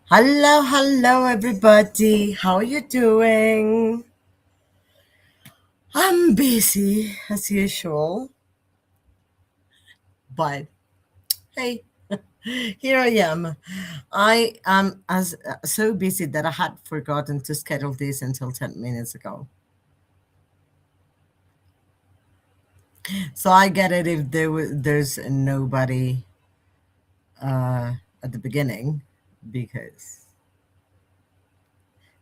Hello, hello, everybody. How are you doing? I'm busy as usual, but hey, here I am. I am as so busy that I had forgotten to schedule this until 10 minutes ago. So I get it if there's nobody uh, at the beginning, because.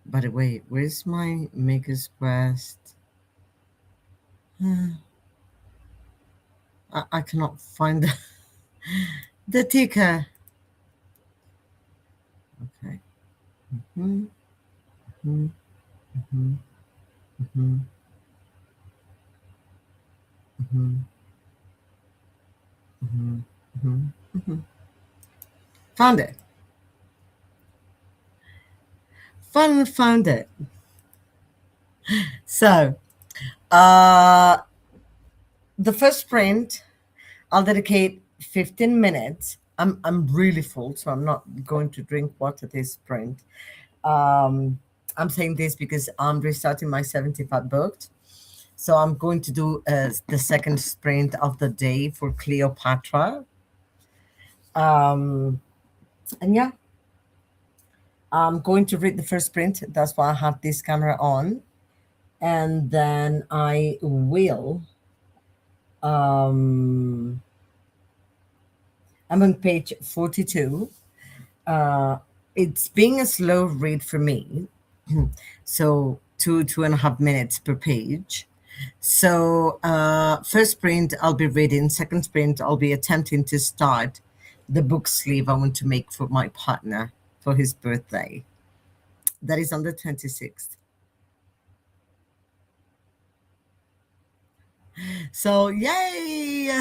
By the way, where's my Maker's Quest? I cannot find the ticker. Okay. Mhm, mhm, mhm, mhm, mhm, mhm, mhm, mhm. Found it. Finally found it. So, uh, the first sprint, I'll dedicate 15 minutes. I'm really full, so I'm not going to drink water this sprint. Um, I'm saying this because I'm restarting my 75 booked. So I'm going to do the second sprint of the day for Cleopatra. Um, and yeah, I'm going to read the first print. That's why I have this camera on. And then I will. Um, I'm on page 42. Uh, it's being a slow read for me. So 2.5 minutes per page. So first print I'll be reading. Second print I'll be attempting to start the book sleeve I want to make for my partner for his birthday. That is on the 26th. So yay!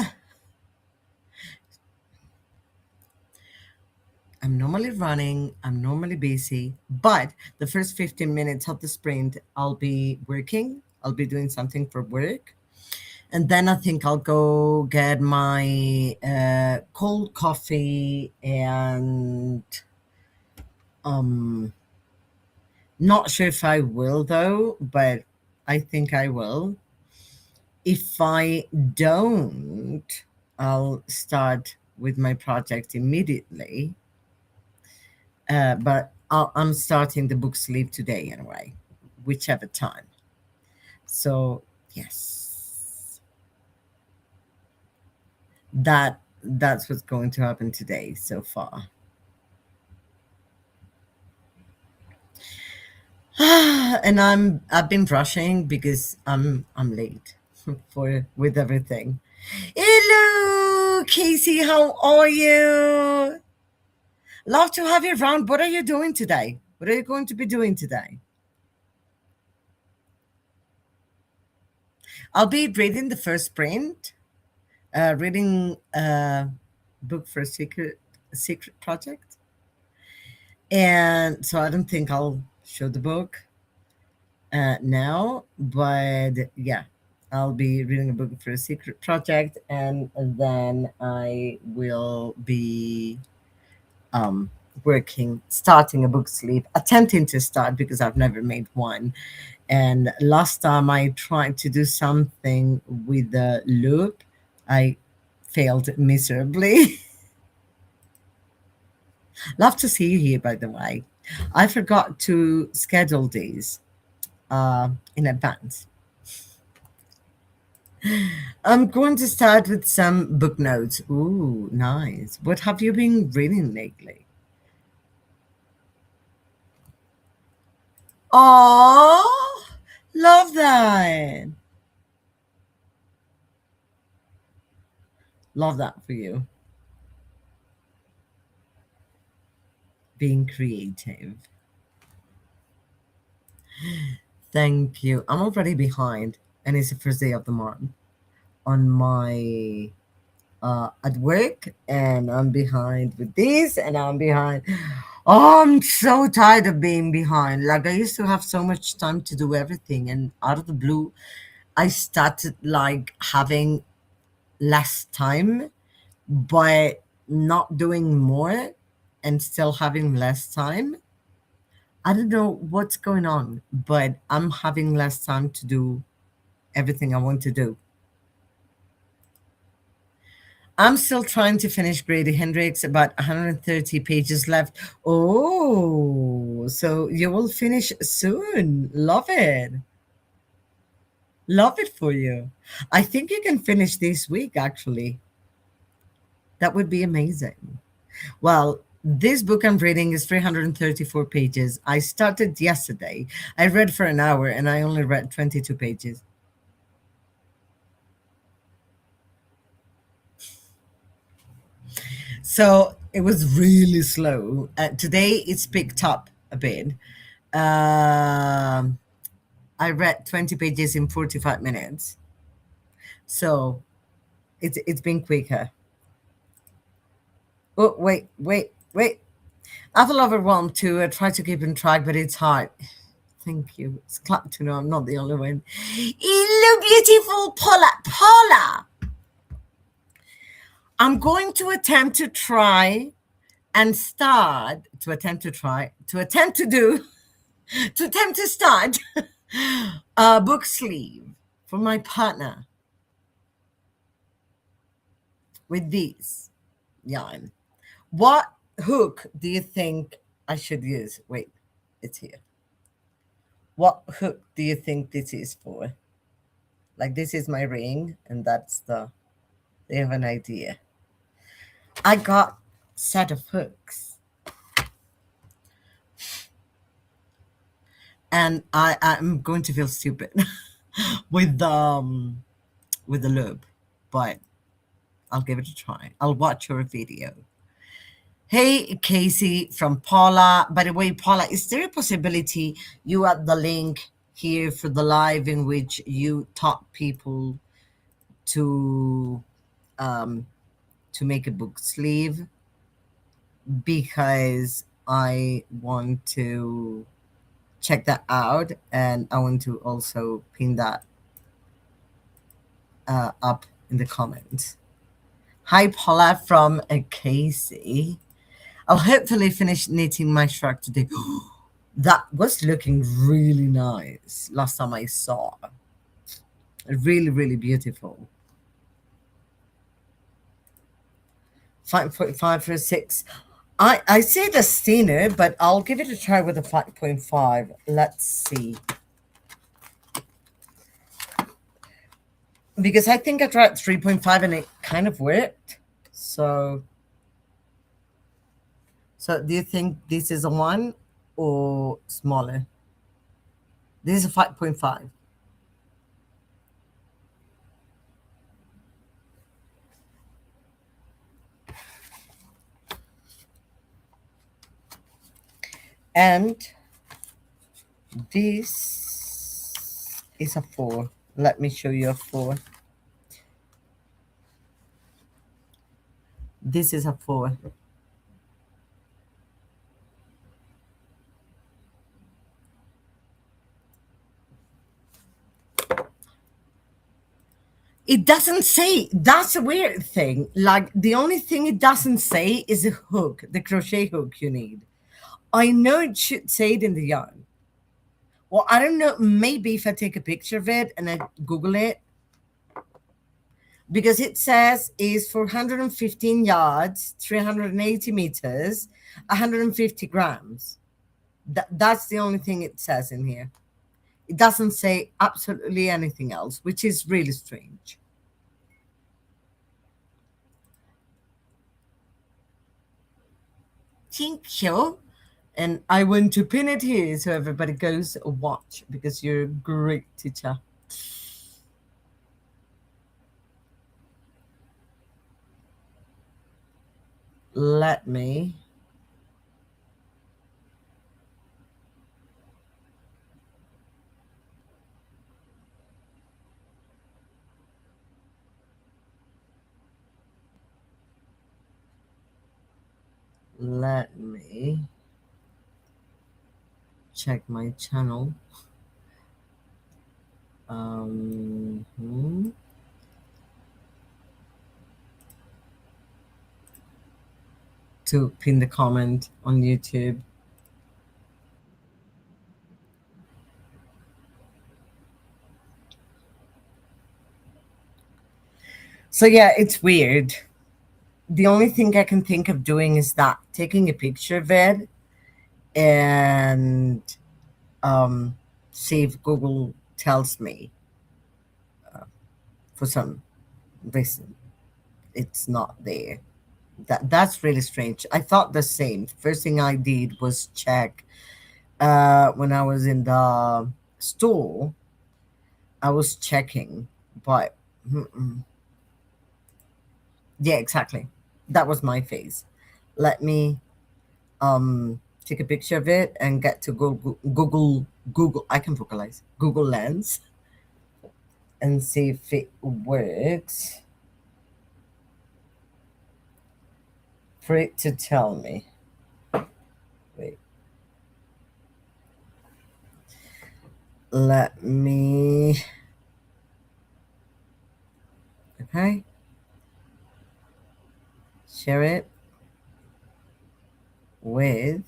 I'm normally running, I'm normally busy, but the first 15 minutes of the sprint, I'll be working, I'll be doing something for work. And then I think I'll go get my cold coffee and um, not sure if I will though, but I think I will. If I don't, I'll start with my project immediately. But I'm starting the book sleeve today anyway, whichever time. So yes, that's what's going to happen today so far. And I've been rushing because I'm late for with everything. Hello, Casey. How are you? Love to have you around. What are you doing today? What are you going to be doing today? I'll be reading the first print, reading a book for a secret project, and so I don't think I'll show the book now, but yeah, I'll be reading a book for a secret project, and then I will be um, working, starting a book sleeve, attempting to start because I've never made one. And last time I tried to do something with the loop, I failed miserably. Love to see you here, by the way. I forgot to schedule these in advance. I'm going to start with some book notes. Ooh, nice. What have you been reading lately? Oh, love that. Love that for you. Being creative. Thank you. I'm already behind, and it's the first day of the month on my at work, and I'm behind with this, and I'm behind. Oh, I'm so tired of being behind. Like I used to have so much time to do everything, and out of the blue, I started like having less time, but not doing more. and still having less time. I don't know what's going on, but I'm having less time to do everything I want to do. I'm still trying to finish Grady Hendrix, about 130 pages left. Oh, so you will finish soon. Love it. Love it for you. I think you can finish this week, actually. That would be amazing. Well, this book I'm reading is 334 pages. I started yesterday. I read for an hour and I only read 22 pages. So it was really slow. Today it's picked up a bit. Um, I read 20 pages in 45 minutes. So it's been quicker. Oh, wait, wait, wait. I feel overwhelmed too. I try to keep in track, but it's hard. Thank you. It's glad to know I'm not the only one. Hello, beautiful Paula. Paula! I'm going to attempt to try and start, to attempt to try, to attempt to do, to attempt to start a book sleeve for my partner with these yarn. What hook do you think I should use? Wait, it's here. What hook do you think this is for? Like, this is my ring, and that's the, they have an idea. I got set of hooks, and I'm going to feel stupid with the loop, but I'll give it a try. I'll watch your video. Hey, Casey from Paula. By the way, Paula, is there a possibility you add the link here for the live in which you taught people to um, to make a book sleeve? Because I want to check that out, and I want to also pin that up in the comments. Hi, Paula from Casey. I'll hopefully finish knitting my shrug today. That was looking really nice last time I saw. Really, really beautiful. 5.5 for a 6. I say the thinner, but I'll give it a try with a 5.5. Let's see. Because I think I tried 3.5 and it kind of worked. So do you think this is a 1 or smaller? This is a 5.5. And this is a 4. Let me show you a 4. This is a 4. It doesn't say. That's a weird thing. Like, the only thing it doesn't say is the hook, the crochet hook you need. I know it should say it in the yarn. Well, I don't know. Maybe if I take a picture of it and I Google it, because it says is 415 yards, 380 meters, 150 grams. That's the only thing it says in here. It doesn't say absolutely anything else, which is really strange. Thank you. And I want to pin it here so everybody goes watch, because you're a great teacher. Let me check my channel. Hmm. to pin the comment on YouTube. So yeah, it's weird. The only thing I can think of doing is that taking a picture of it and um, see if Google tells me for some reason it's not there. That's really strange. I thought the same. First thing I did was check when I was in the store. I was checking, but yeah, exactly. That was my face. Let me take a picture of it and get to Google. I can vocalize Google Lens and see if it works for it to tell me. Wait, let me. Okay, share it with.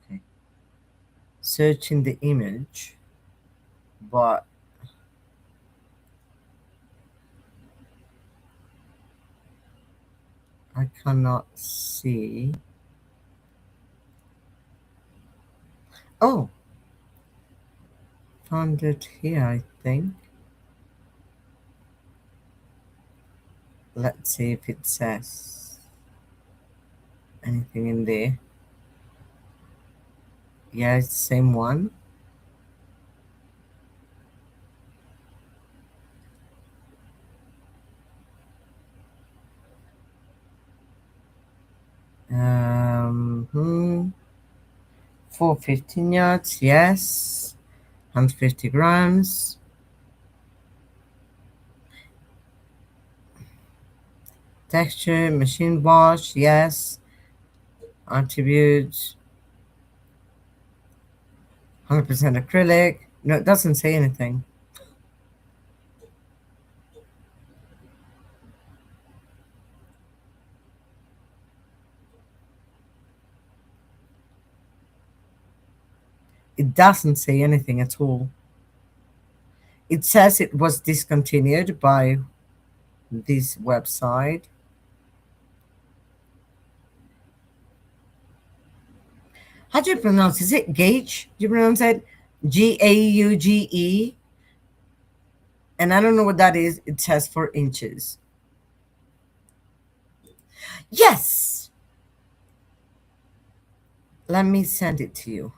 Okay, searching the image, but I cannot see. Oh, found it here, I think. Let's see if it says anything in there. Yeah, it's the same one. Hmm. For 15 yards, yes. 150 grams. Texture, machine wash, yes. Attributes, 100% acrylic. No, it doesn't say anything. It doesn't say anything at all. It says it was discontinued by this website. How do you pronounce it? Is it gauge? Do you pronounce it Gauge? And I don't know what that is. It says for inches. Yes! Let me send it to you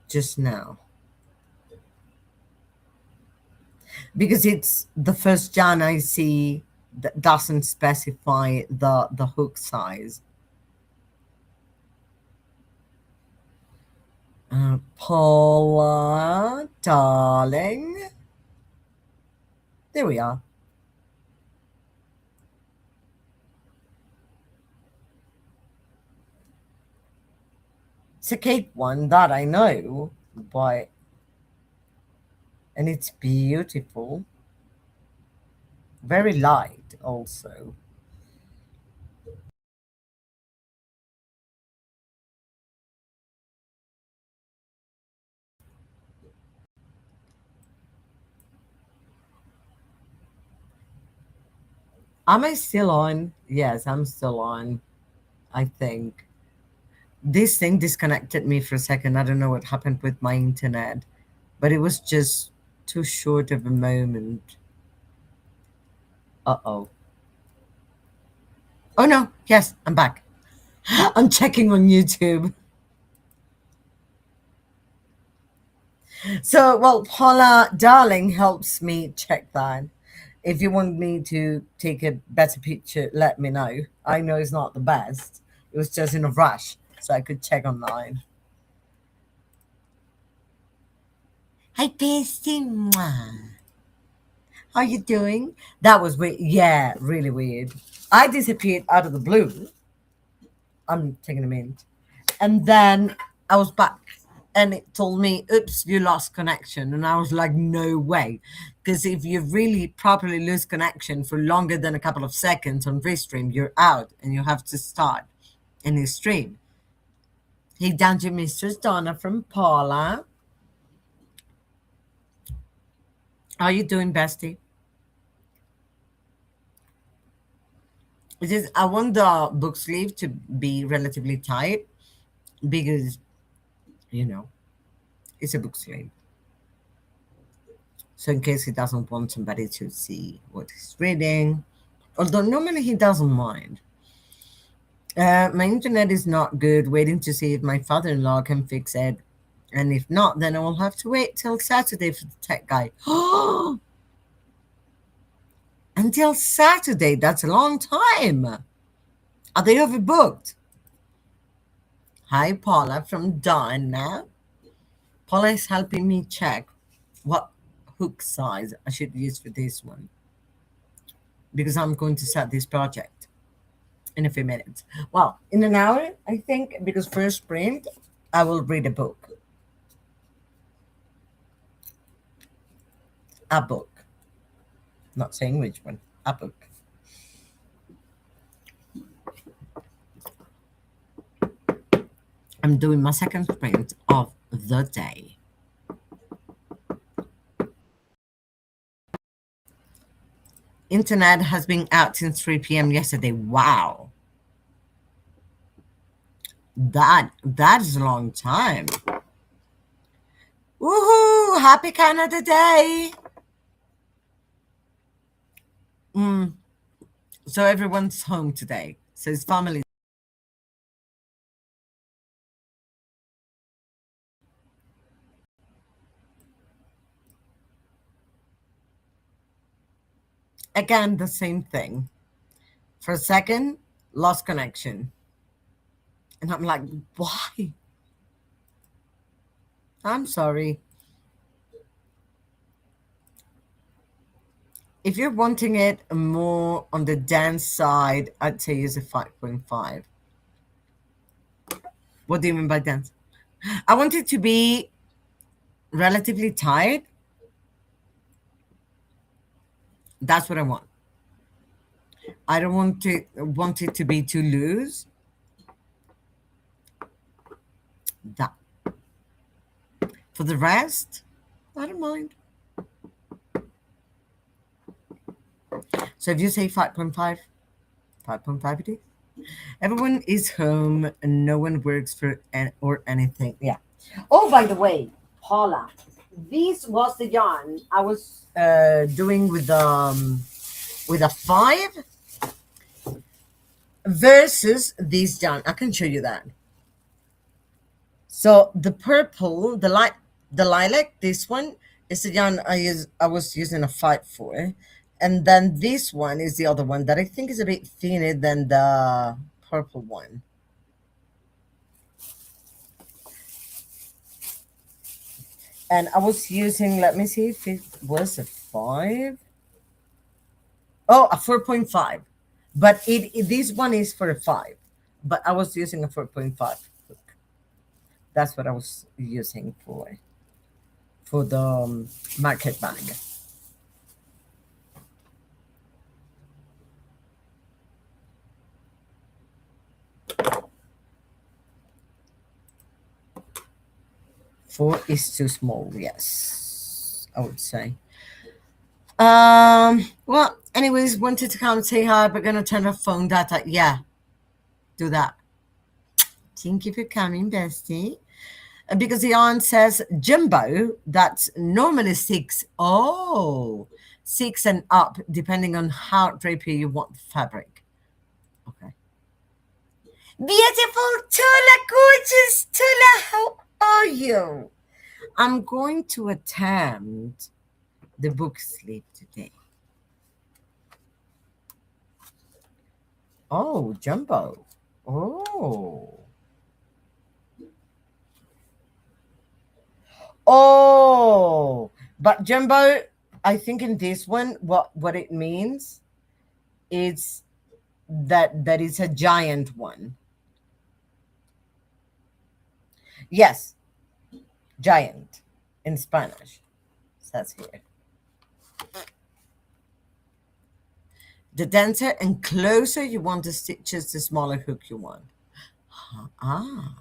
just now. Because it's the first Jan I see that doesn't specify the hook size. Paula, darling. There we are. It's a cake one that I know, but and it's beautiful. Very light also. Am I still on? Yes, I'm still on, I think. This thing disconnected me for a second. I don't know what happened with my internet, but it was just too short of a moment. Uh-oh. Oh no, yes, I'm back. I'm checking on YouTube. So, well, Paula Darling helps me check that. If you want me to take a better picture, let me know. I know it's not the best. It was just in a rush, so I could check online. Hi, Bestie. Mwah. How you doing? That was weird. Yeah, really weird. I disappeared out of the blue. I'm taking a mint. And then I was back and it told me, oops, you lost connection. And I was like, no way. Because if you really properly lose connection for longer than a couple of seconds on Restream, you're out and you have to start a new stream. Hey, Dungeon Mistress Donna from Paula. How are you doing, bestie? It is, I want the book sleeve to be relatively tight because, you know, it's a book sleeve. So in case he doesn't want somebody to see what he's reading, although normally he doesn't mind. My internet is not good, waiting to see if my father-in-law can fix it. And if not, then I will have to wait till Saturday for the tech guy. Until Saturday, that's a long time. Are they overbooked? Hi, Paula from Donna. Paula is helping me check what hook size I should use for this one because I'm going to start this project in a few minutes. Well, in an hour, I think, because first print, I will read a book. A book. Not saying which one. A book. I'm doing my second print of the day. Internet has been out since 3 p.m. yesterday. Wow. That is a long time. Woohoo! Happy Canada Day! So everyone's home today. So his family. Again, the same thing. For a second, lost connection. And I'm like, why? I'm sorry. If you're wanting it more on the dense side, I'd say use a 5.5. What do you mean by dense? I want it to be relatively tight. That's what I want. I don't want it to be too loose. That. For the rest, I don't mind. So if you say 5.5, 5.5 it is. Everyone is home and no one works for or anything. Yeah. Oh, by the way, Paula, this was the yarn I was doing with a 5 versus this yarn. I can show you that. So the purple, the lilac, this one is the yarn I was using a 5 for. And then this one is the other one that I think is a bit thinner than the purple one. And I was using, let me see if it was a 5. Oh, a 4.5. But this one is for a 5. But I was using a 4.5 hook. That's what I was using for the market bag. Four is too small, yes, I would say. Well, anyways, wanted to come and say hi, but gonna turn off phone data. Yeah, do that. Thank you for coming, bestie. Because the yarn says jumbo, that's normally 6. Oh, 6 and up, depending on how drapey you want the fabric. Okay. Beautiful Tula, gorgeous Tula, how are you? I'm going to attempt the book sleep today. Oh, jumbo. Oh. Oh, but jumbo, I think in this one, what it means is that it's a giant one. Yes, giant in Spanish, says here. The denser and closer you want the stitches, the smaller hook you want. Ah,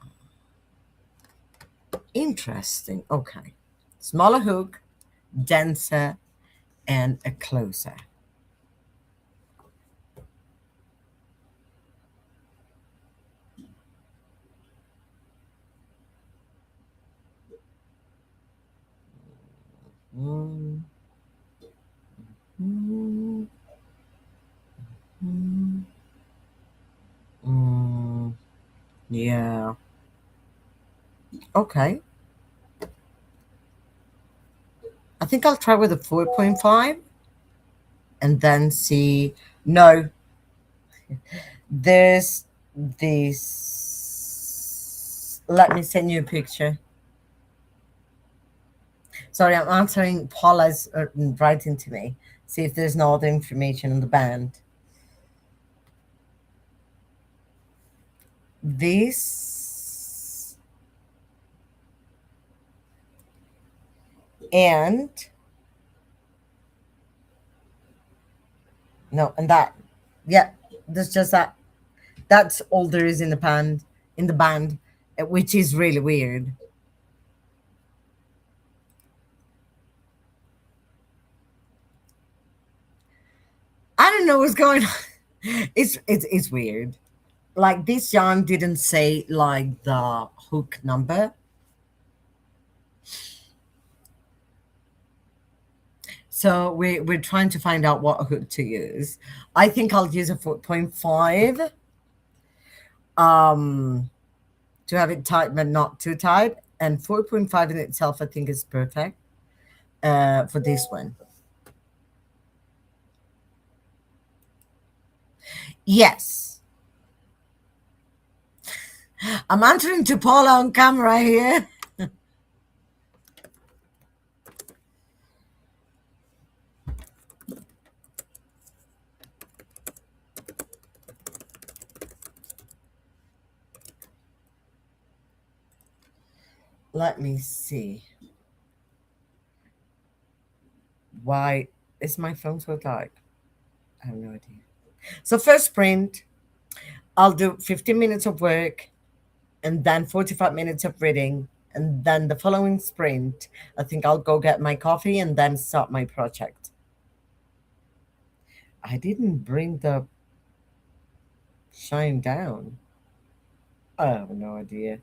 interesting. Okay. Smaller hook, denser, and a closer. Mm, mm, mm, mm. Yeah. Okay. I think I'll try with a 4.5 and then see. No, there's this. Let me send you a picture. Sorry, I'm answering Paula's writing to me. See if there's no other information on the band. This and no, and that. Yeah, there's just that. That's all there is in the band. In the band, which is really weird. I don't know what's going on. It's weird. Like this yarn didn't say like the hook number. So we're trying to find out what hook to use. I think I'll use a 4.5 um to have it tight but not too tight. And 4.5 in itself I think is perfect for this one. Yes. I'm answering to Paula on camera here. Let me see. Why is my phone so dark? I have no idea. So first sprint, I'll do 15 minutes of work and then 45 minutes of reading. And then the following sprint, I think I'll go get my coffee and then start my project. I didn't bring the shine down. I have no idea.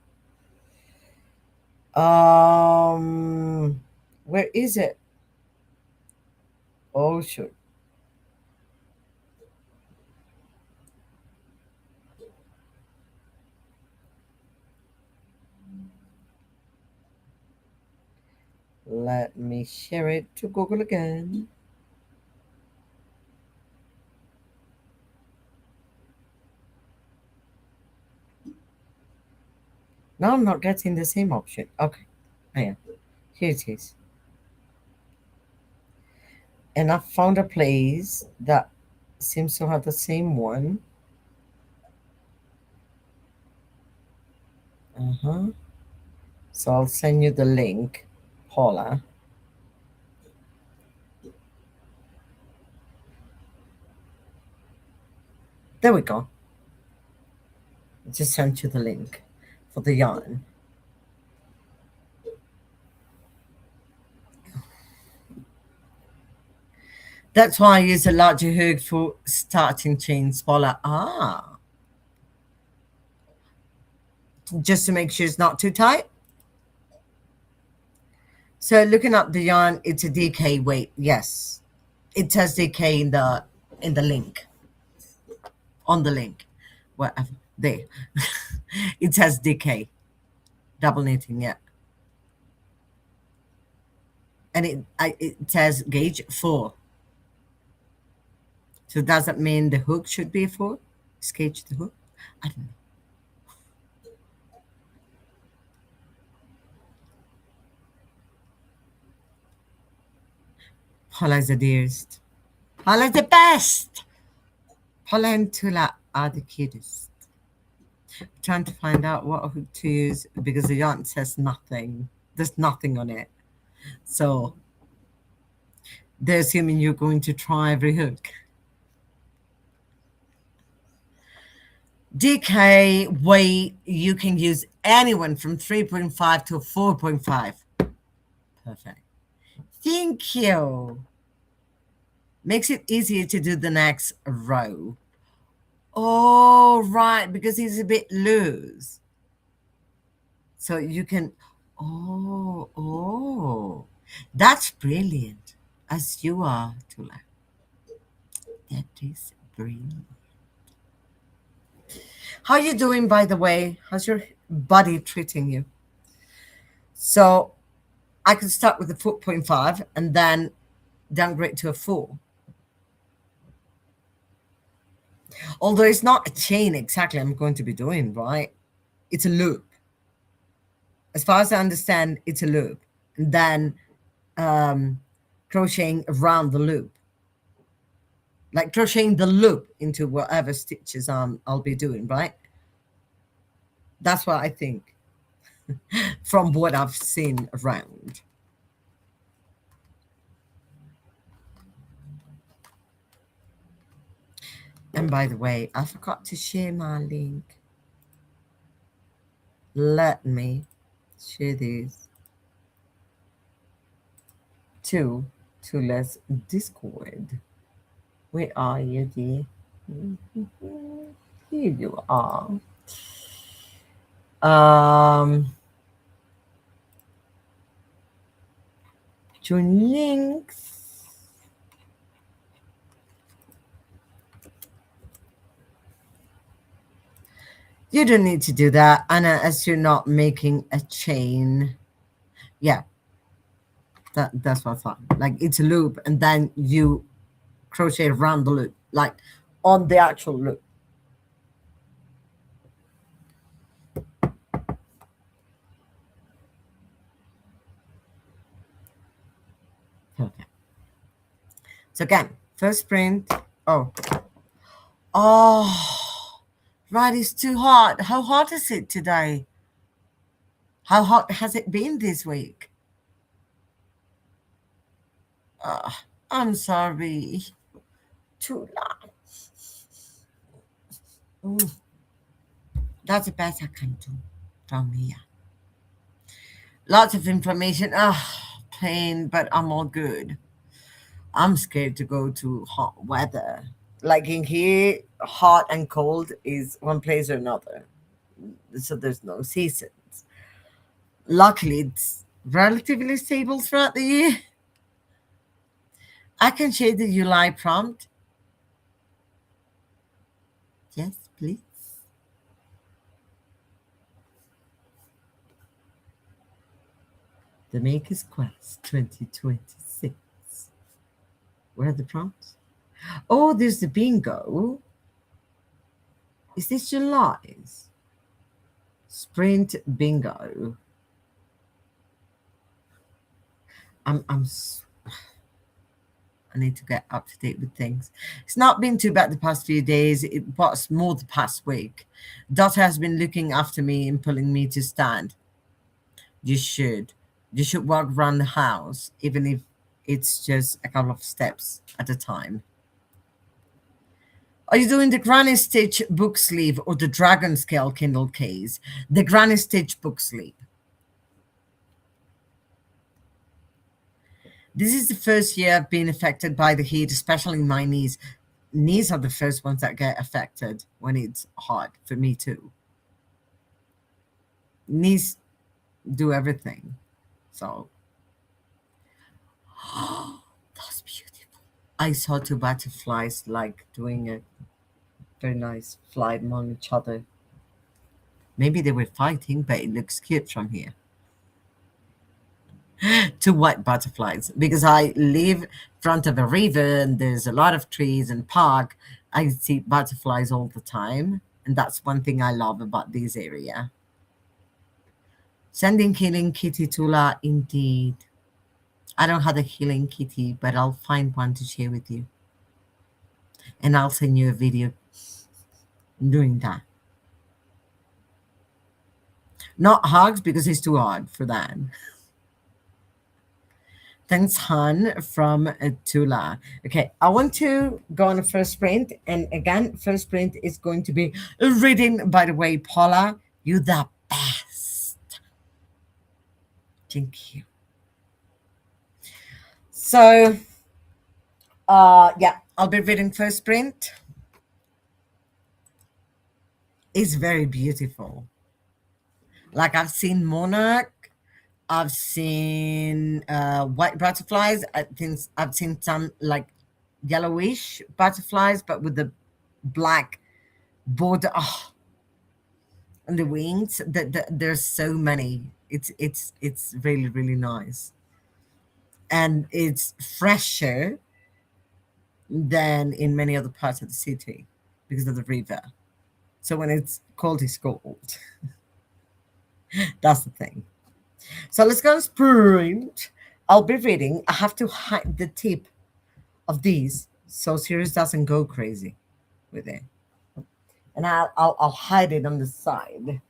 Where is it? Oh, shoot. Let me share it to Google again. No, I'm not getting the same option. Okay, I am. Here it is. And I found a place that seems to have the same one. Uh-huh. So I'll send you the link, Paula. There we go. I just sent you the link for the yarn. That's why I use a larger hook for starting chains, Paula. Ah, just to make sure it's not too tight. So looking up the yarn, it's a DK weight. Yes, it says DK in the link on the link. Whatever there, it says DK double knitting. Yeah, and it says gauge 4. So does that mean the hook should be a 4? Is gauge the hook? I don't know. Paula is the dearest. Paula is the best. Paula and Tula are the cutest. Trying to find out what hook to use because the yarn says nothing. There's nothing on it. So they're assuming you're going to try every hook. DK weight, you can use anyone from 3.5 to 4.5. Perfect. Thank you. Makes it easier to do the next row. Oh, right, because he's a bit loose. So you can, oh, that's brilliant. As you are, Tula. That is brilliant. How are you doing, by the way? How's your body treating you? So I could start with a 4.5 and then downgrade to a 4. Although it's not a chain exactly I'm going to be doing, right? It's a loop. As far as I understand, it's a loop. And then crocheting around the loop. Like crocheting the loop into whatever stitches I'll be doing, right? That's what I think from what I've seen around. And by the way, I forgot to share my link. Let me share this to Let's Discord. Where are you, dear? Here you are. Join links. You don't need to do that, Anna, as you're not making a chain. Yeah, that's what I thought. Like it's a loop, and then you crochet around the loop, like on the actual loop. Okay. So again, first print. Oh, oh, right. It's too hot. How hot is it today? How hot has it been this week? I'm sorry. Too loud. That's the best I can do from here. Lots of inflammation. Pain, but I'm all good. I'm scared to go to hot weather. Like in here, hot and cold is one place or another. So there's no seasons. Luckily, it's relatively stable throughout the year. I can share the July prompt. Yes, please. The Maker's Quest 2026. Where are the prompts? Oh, there's the bingo. Is this July's? Sprint bingo. I'm I need to get up to date with things. It's not been too bad the past few days. It was more the past week. Daughter has been looking after me and pulling me to stand. You should. You should walk around the house, even if it's just a couple of steps at a time. Are you doing the Granny Stitch book sleeve or the Dragon Scale Kindle case? The Granny Stitch book sleeve. This is the first year I've been affected by the heat, especially my knees. Knees are the first ones that get affected when it's hot, for me too. Knees do everything. So, that's beautiful. I saw two butterflies like doing a very nice flight among each other. Maybe they were fighting, but it looks cute from here. Two white butterflies because I live front of a river and there's a lot of trees and park. I see butterflies all the time, and that's one thing I love about this area. Sending healing kitty Tula, indeed. I don't have a healing kitty, but I'll find one to share with you, and I'll send you a video doing that. Not hugs because it's too hard for that. Thanks, Han from Tula. Okay, I want to go on a first sprint. And again, first sprint is going to be reading. By the way, Paula, you the best. Thank you. So, yeah, I'll be reading first sprint. It's very beautiful. Like I've seen Monarch, I've seen white butterflies. I think I've seen some like yellowish butterflies, but with the black border. Oh, and the wings. There's so many. It's really really nice, and it's fresher than in many other parts of the city because of the river. So when it's cold. That's the thing. So let's go sprint. I'll be reading. I have to hide the tip of these so Sirius doesn't go crazy with it. And I'll hide it on the side.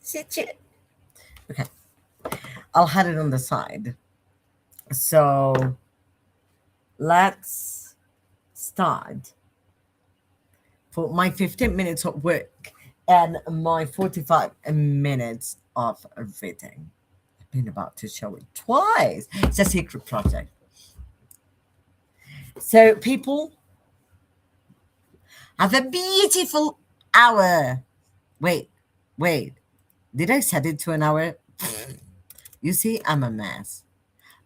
Sit it. Okay. I'll hide it on the side. So let's start for my 15 minutes of work and my 45 minutes of reading. I've been about to show it twice. It's a secret project. So people have a beautiful hour. Wait, wait. Did I set it to an hour? You see, I'm a mess.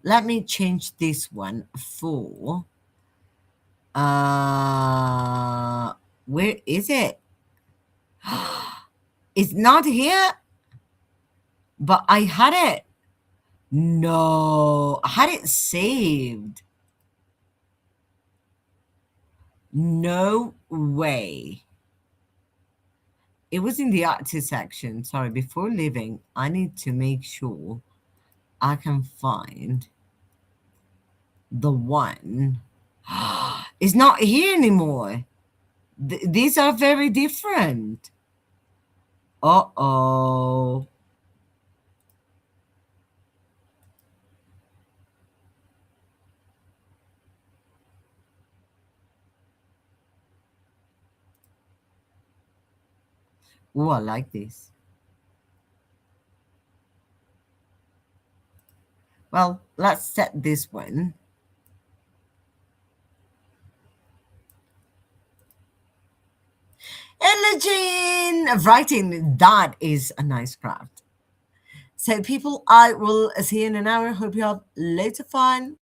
Let me change this one for where is it? It's not here, but I had it. No, I had it saved. No way. It was in the artist section. Sorry, before leaving, I need to make sure I can find the one. It's not here anymore. These are very different. Uh-oh. Oh, I like this. Well, let's set this one. Imagine writing. That is a nice craft. So, people, I will see you in an hour. Hope you have loads of fun.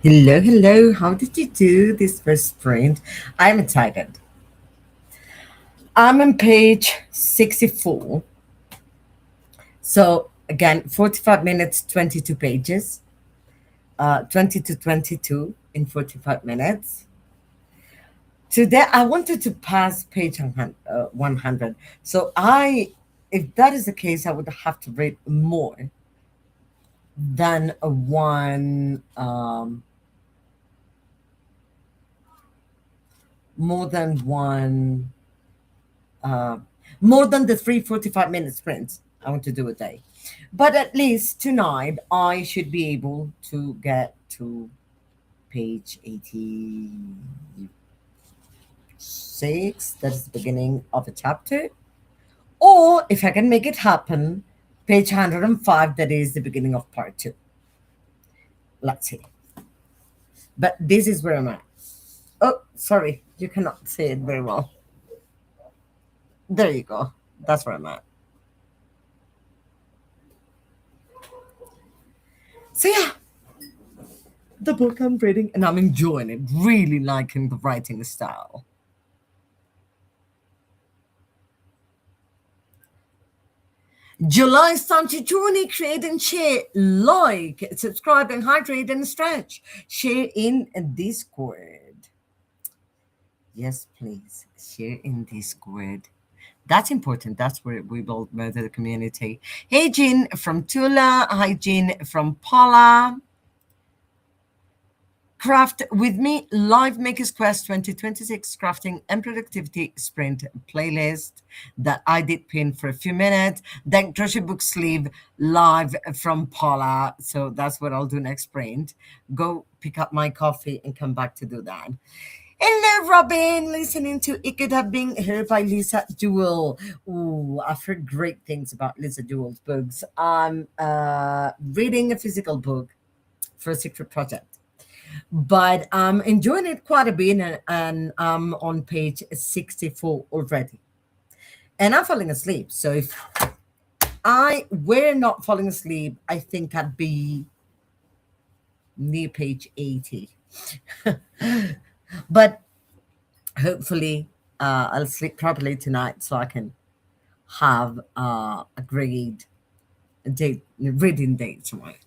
Hello, hello. How did you do this first sprint? I'm excited. I'm on page 64. So, again, 45 minutes, 22 pages, 20 to 22 in 45 minutes. Today, I wanted to pass page 100. So, if that is the case, I would have to read than a one, more than one uh, more than the 3 45 minute sprints I want to do a day. But at least tonight, I should be able to get to page 86. That's the beginning of a chapter. Or if I can make it happen, page 105, that is the beginning of part two. Let's see. But this is where I'm at. Oh, sorry, you cannot see it very well. There you go. That's where I'm at. So, yeah, the book I'm reading, and I'm enjoying it, really liking the writing style. July started journey, create and share, like, subscribe and hydrate and stretch. Share in Discord. Yes, please. Share in Discord. That's important. That's where we build the community. Hey, Jean from Tula. Hi, Jean from Paula. Craft with me live Makers Quest 2026 crafting and productivity sprint playlist that I did pin for a few minutes. Then crochet book sleeve live from Paula. So that's what I'll do next sprint. Go pick up my coffee and come back to do that. Hello, Robin. Listening to It Could Have Been Her by Lisa Jewell. Ooh, I've heard great things about Lisa Jewell's books. I'm reading a physical book for a secret project, but I'm enjoying it quite a bit, and I'm on page 64 already. And I'm falling asleep. So if I were not falling asleep, I think I'd be near page 80. But hopefully, I'll sleep properly tonight so I can have a great day, reading day tonight.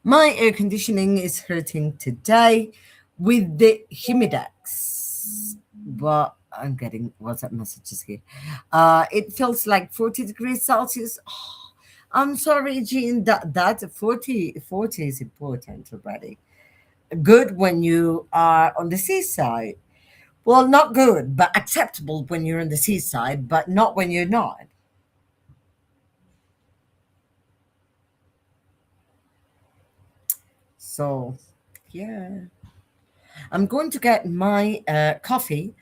My air conditioning is hurting today with the humidex. But I'm getting WhatsApp messages here. It feels like 40 degrees Celsius. Oh, I'm sorry, Jean. That 40 is important already. Good when you are on the seaside. Well, not good, but acceptable when you're on the seaside, but not when you're not. So, yeah. I'm going to get my coffee,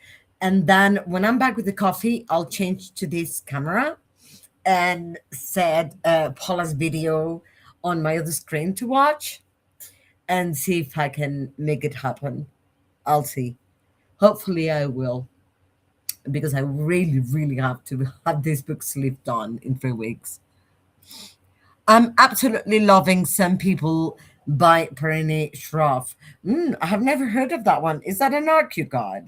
and then when I'm back with the coffee, I'll change to this camera and set Paula's video on my other screen to watch and see if I can make it happen. I'll see. Hopefully, I will, because I really, really have to have this book sleep done in 3 weeks. I'm absolutely loving Some People by Perrine Schroff. I have never heard of that one. Is that an art you got?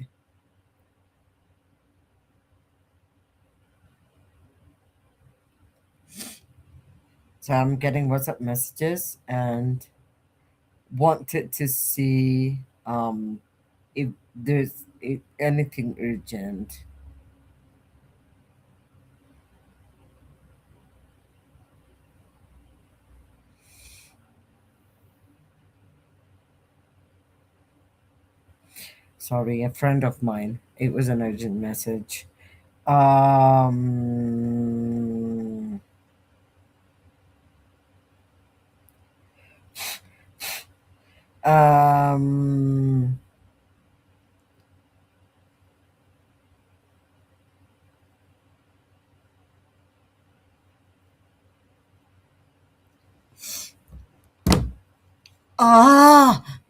So I'm getting WhatsApp messages and wanted to see if there's anything urgent. Sorry, a friend of mine. It was an urgent message. Um, um,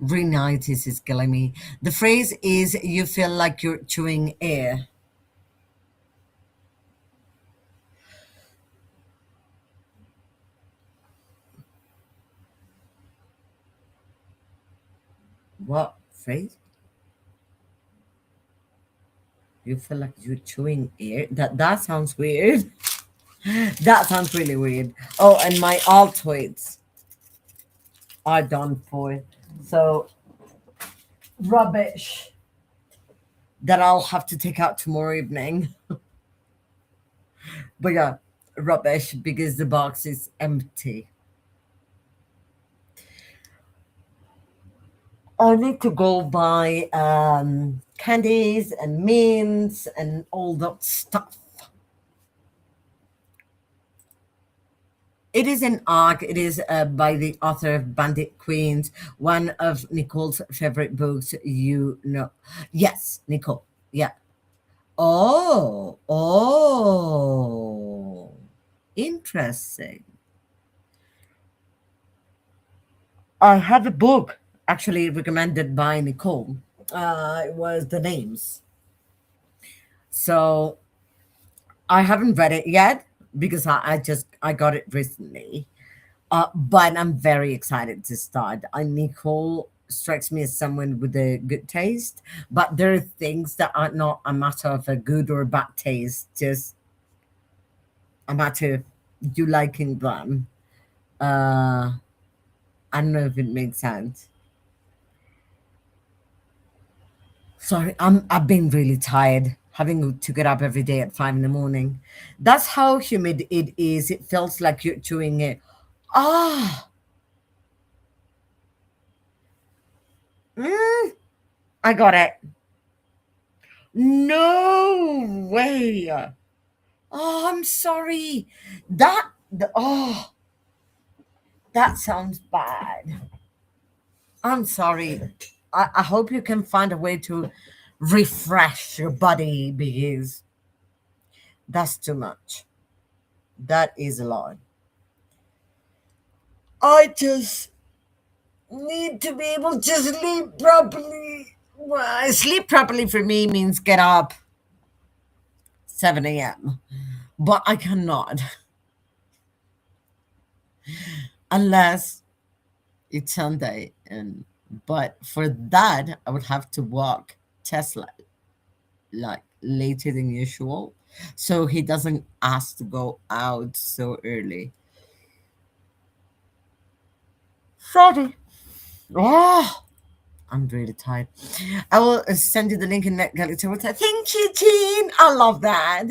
rhinitis is killing me. The phrase is you feel like you're chewing air. What phrase? You feel like you're chewing air? That sounds weird. That sounds really weird. Oh, and my Altoids are done for. So rubbish that I'll have to take out tomorrow evening. But yeah, rubbish because the box is empty. I need to go buy candies and mints and all that stuff. It is an arc. It is by the author of Bandit Queens, one of Nicole's favorite books. You know, yes, Nicole. Yeah. Oh, interesting. I have a book actually recommended by Nicole. It was The Names. So I haven't read it yet because I got it recently. But I'm very excited to start. Nicole strikes me as someone with a good taste, but there are things that are not a matter of a good or bad taste, just a matter of you liking them. Uh, I don't know if it makes sense. Sorry, I've been really tired having to get up every day at 5 in the morning. That's how humid it is. It feels like you're chewing it. Ah, mm, I got it. No way. Oh, I'm sorry. Oh, that sounds bad. I'm sorry. I hope you can find a way to refresh your body because that's too much. That is a lot. I just need to be able to sleep properly. Well, sleep properly for me means get up 7 a.m. But I cannot unless it's Sunday. And but for that, I would have to walk Tesla like later than usual, so he doesn't ask to go out so early. Sorry. Oh, I'm really tired. I will send you the link in that Galita. Thank you, Jean. I love that.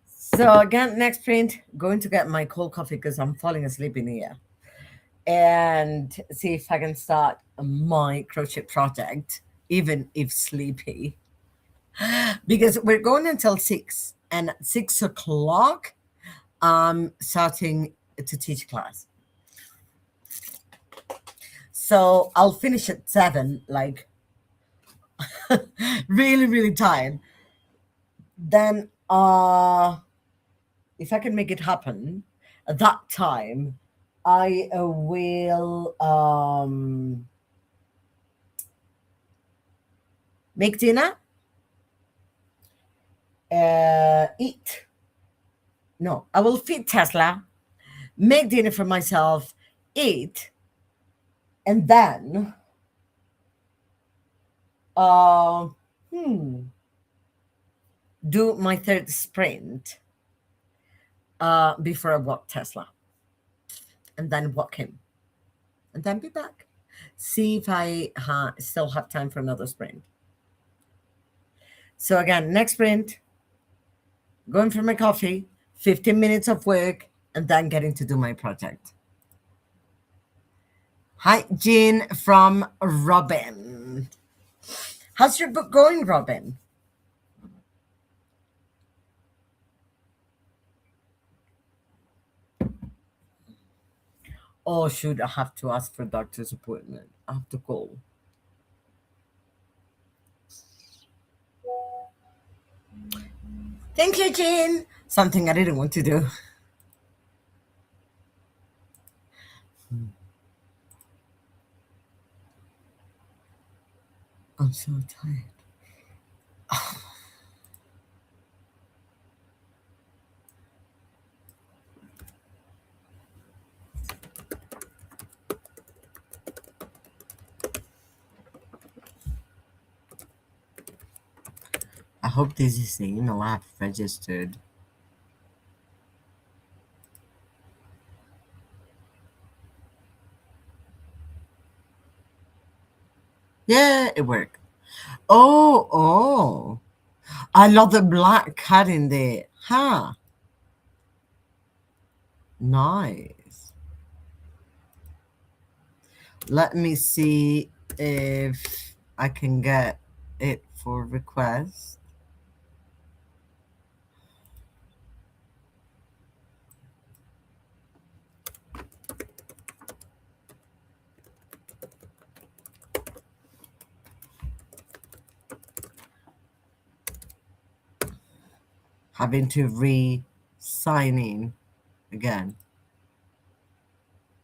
So again, next print, going to get my cold coffee because I'm falling asleep in here, and see if I can start my crochet project, even if sleepy, because we're going until 6, and at 6 o'clock, I'm starting to teach class. So I'll finish at 7, like really, really tired. Then, if I can make it happen at that time, I will make dinner, eat. No, I will feed Tesla, make dinner for myself, eat, and then, uh, hmm, do my third sprint before I walk Tesla, and then walk him, and then be back. See if I still have time for another sprint. So again, next sprint, going for my coffee, 15 minutes of work, and then getting to do my project. Hi, Jean from Robin. How's your book going, Robin? Oh, shoot, I have to ask for a doctor's appointment. I have to call. Thank you, Jean. Something I didn't want to do. I'm so tired. hope this is the email I have registered. Yeah, it worked. Oh, oh. I love the black cat in there. Huh. Nice. Let me see if I can get it for request. Having to re-sign in again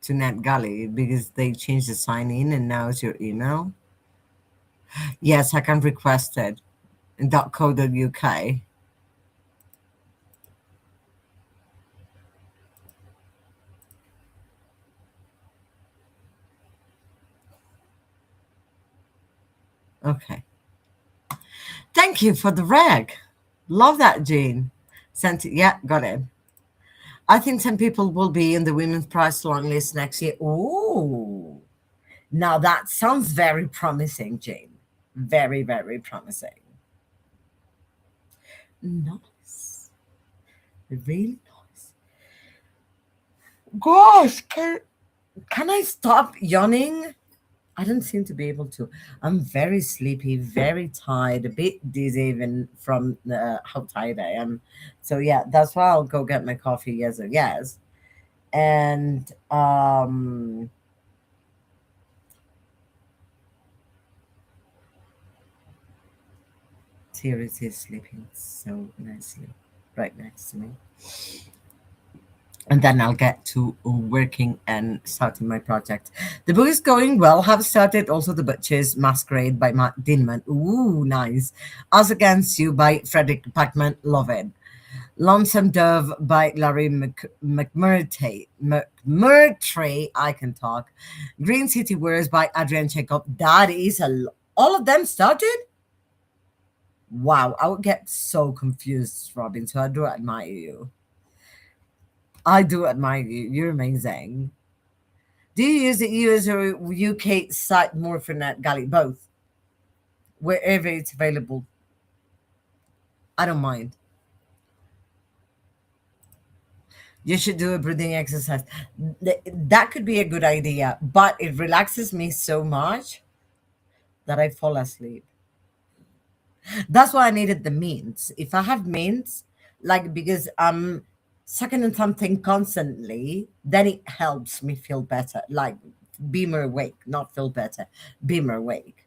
to NetGalley because they changed the sign in and now it's your email. Yes, I can request it in .co.uk. Okay. Thank you for the reg. Love that, Jean. Sent it. Yeah, got it. I think 10 people will be in the women's prize long list next year. Ooh. Now that sounds very promising, Jane. Very, very promising. Nice. Really nice. Gosh, can I stop yawning? I don't seem to be able to. I'm very sleepy, very tired, a bit dizzy even from how tired I am. So yeah, that's why I'll go get my coffee. Yes, or yes, and Sirius is sleeping so nicely right next to me. And then I'll get to working and starting my project. The book is going well. Have started also The Butcher's Masquerade by Matt Dinman. Ooh, nice. Us Against You by Frederick Backman. Love it. Lonesome Dove by Larry McMurtry. I can talk. Green City Warriors by Adrian Chekhov. That is all of them started? Wow, I would get so confused, Robin. So I do admire you. I do admire you. You're amazing. Do you use the US or UK site more for NetGalley? Both, wherever it's available. I don't mind. You should do a breathing exercise. That could be a good idea, but it relaxes me so much that I fall asleep. That's why I needed the mints. If I have mints, like because I'm sucking on something constantly, then it helps me feel better. Like be more awake, not feel better, be more awake.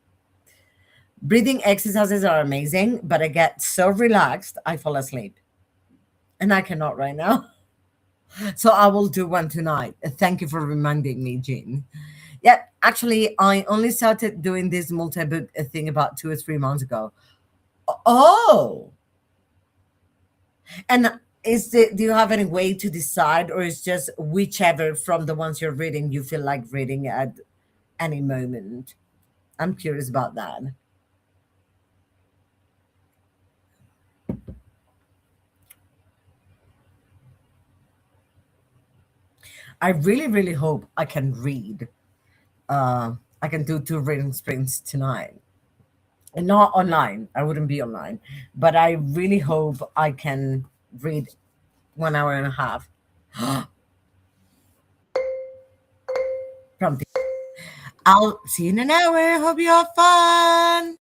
Breathing exercises are amazing, but I get so relaxed, I fall asleep. And I cannot right now. So I will do one tonight. Thank you for reminding me, Jean. Yeah, actually, I only started doing this multi book thing about 2 or 3 months ago. Oh, and do you have any way to decide, or is just whichever from the ones you're reading you feel like reading at any moment? I'm curious about that. I really, really hope I can read. I can do 2 reading sprints tonight. And not online. I wouldn't be online. But I really hope I can read 1 hour and a half. Prompting. I'll see you in an hour. Hope you have fun.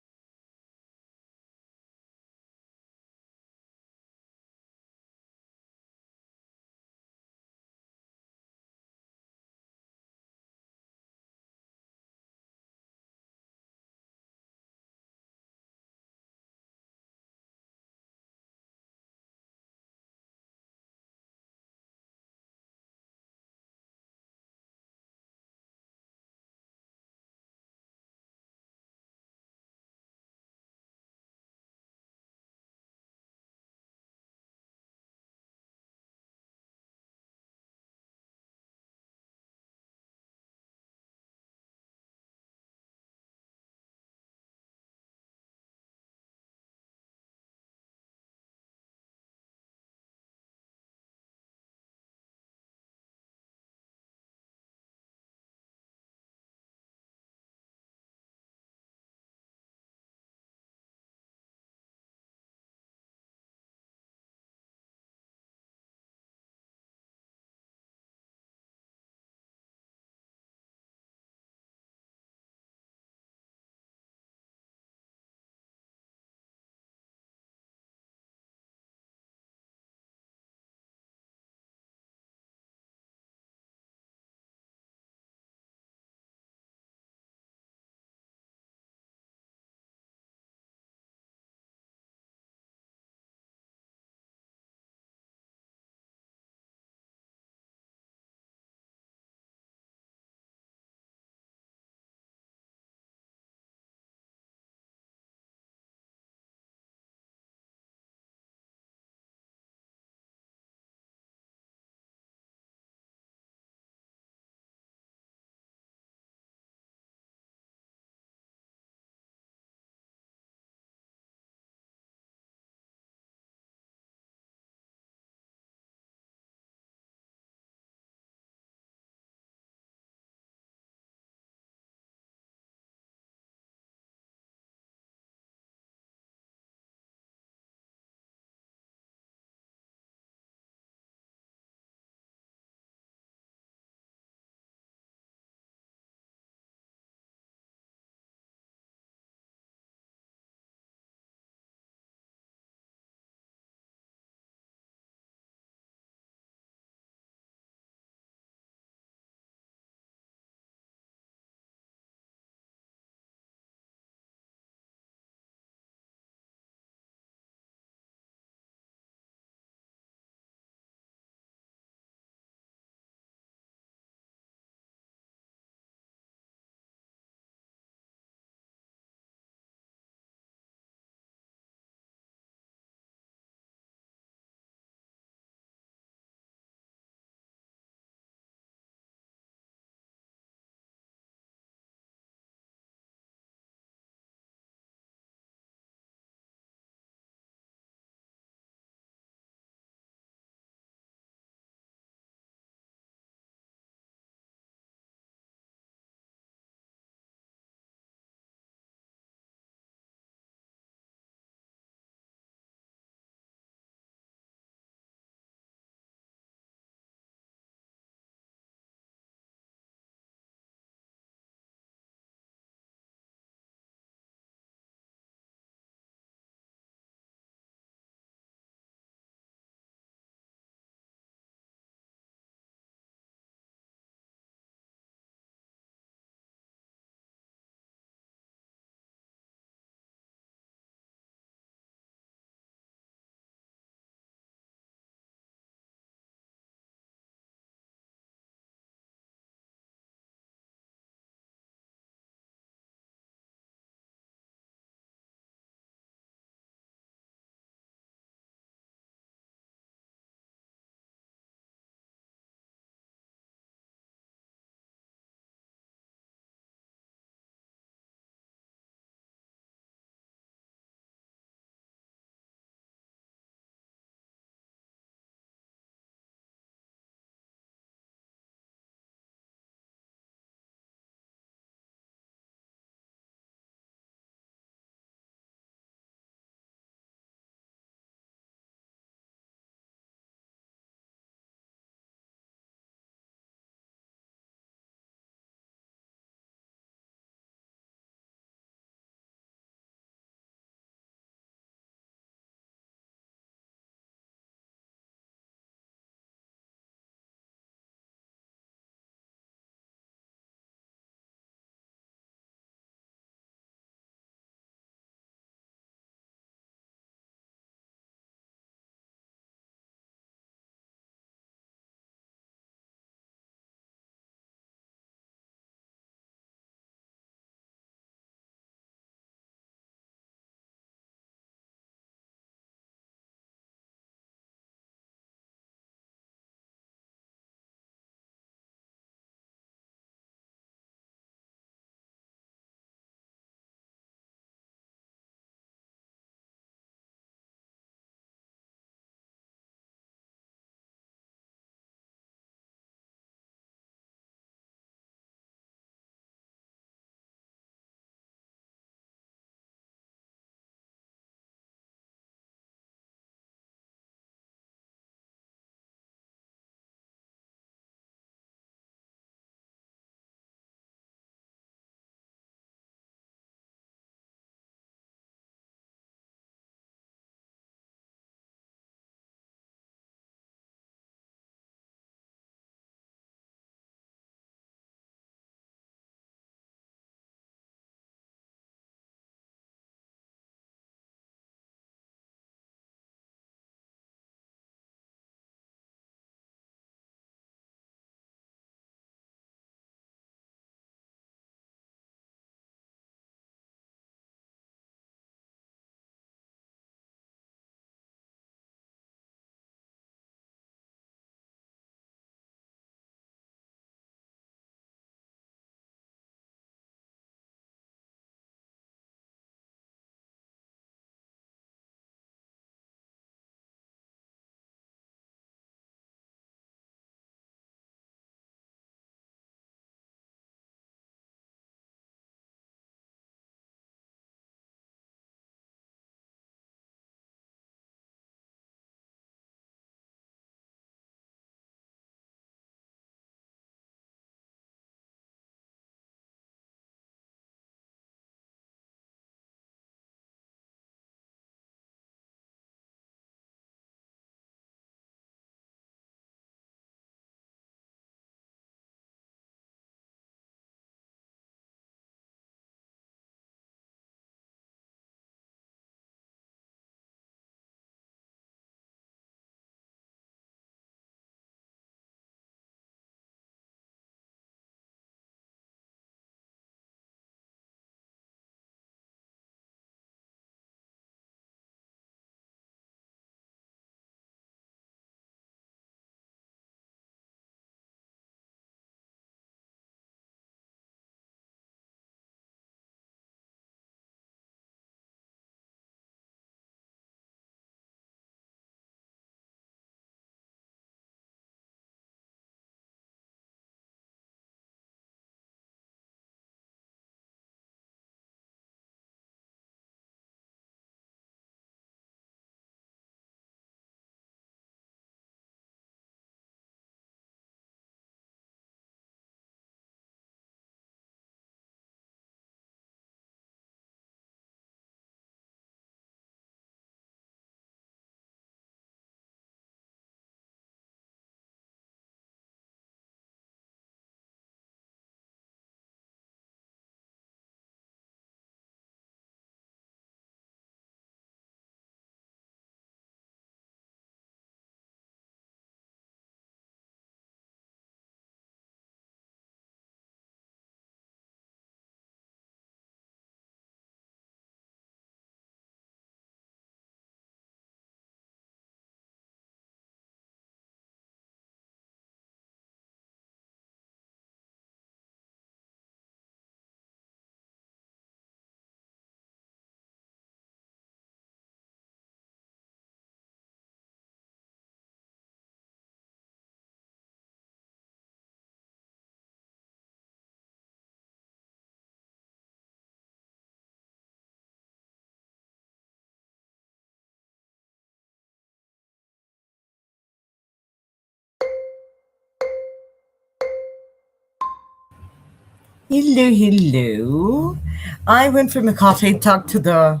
Hello, hello. I went for my coffee, talked to the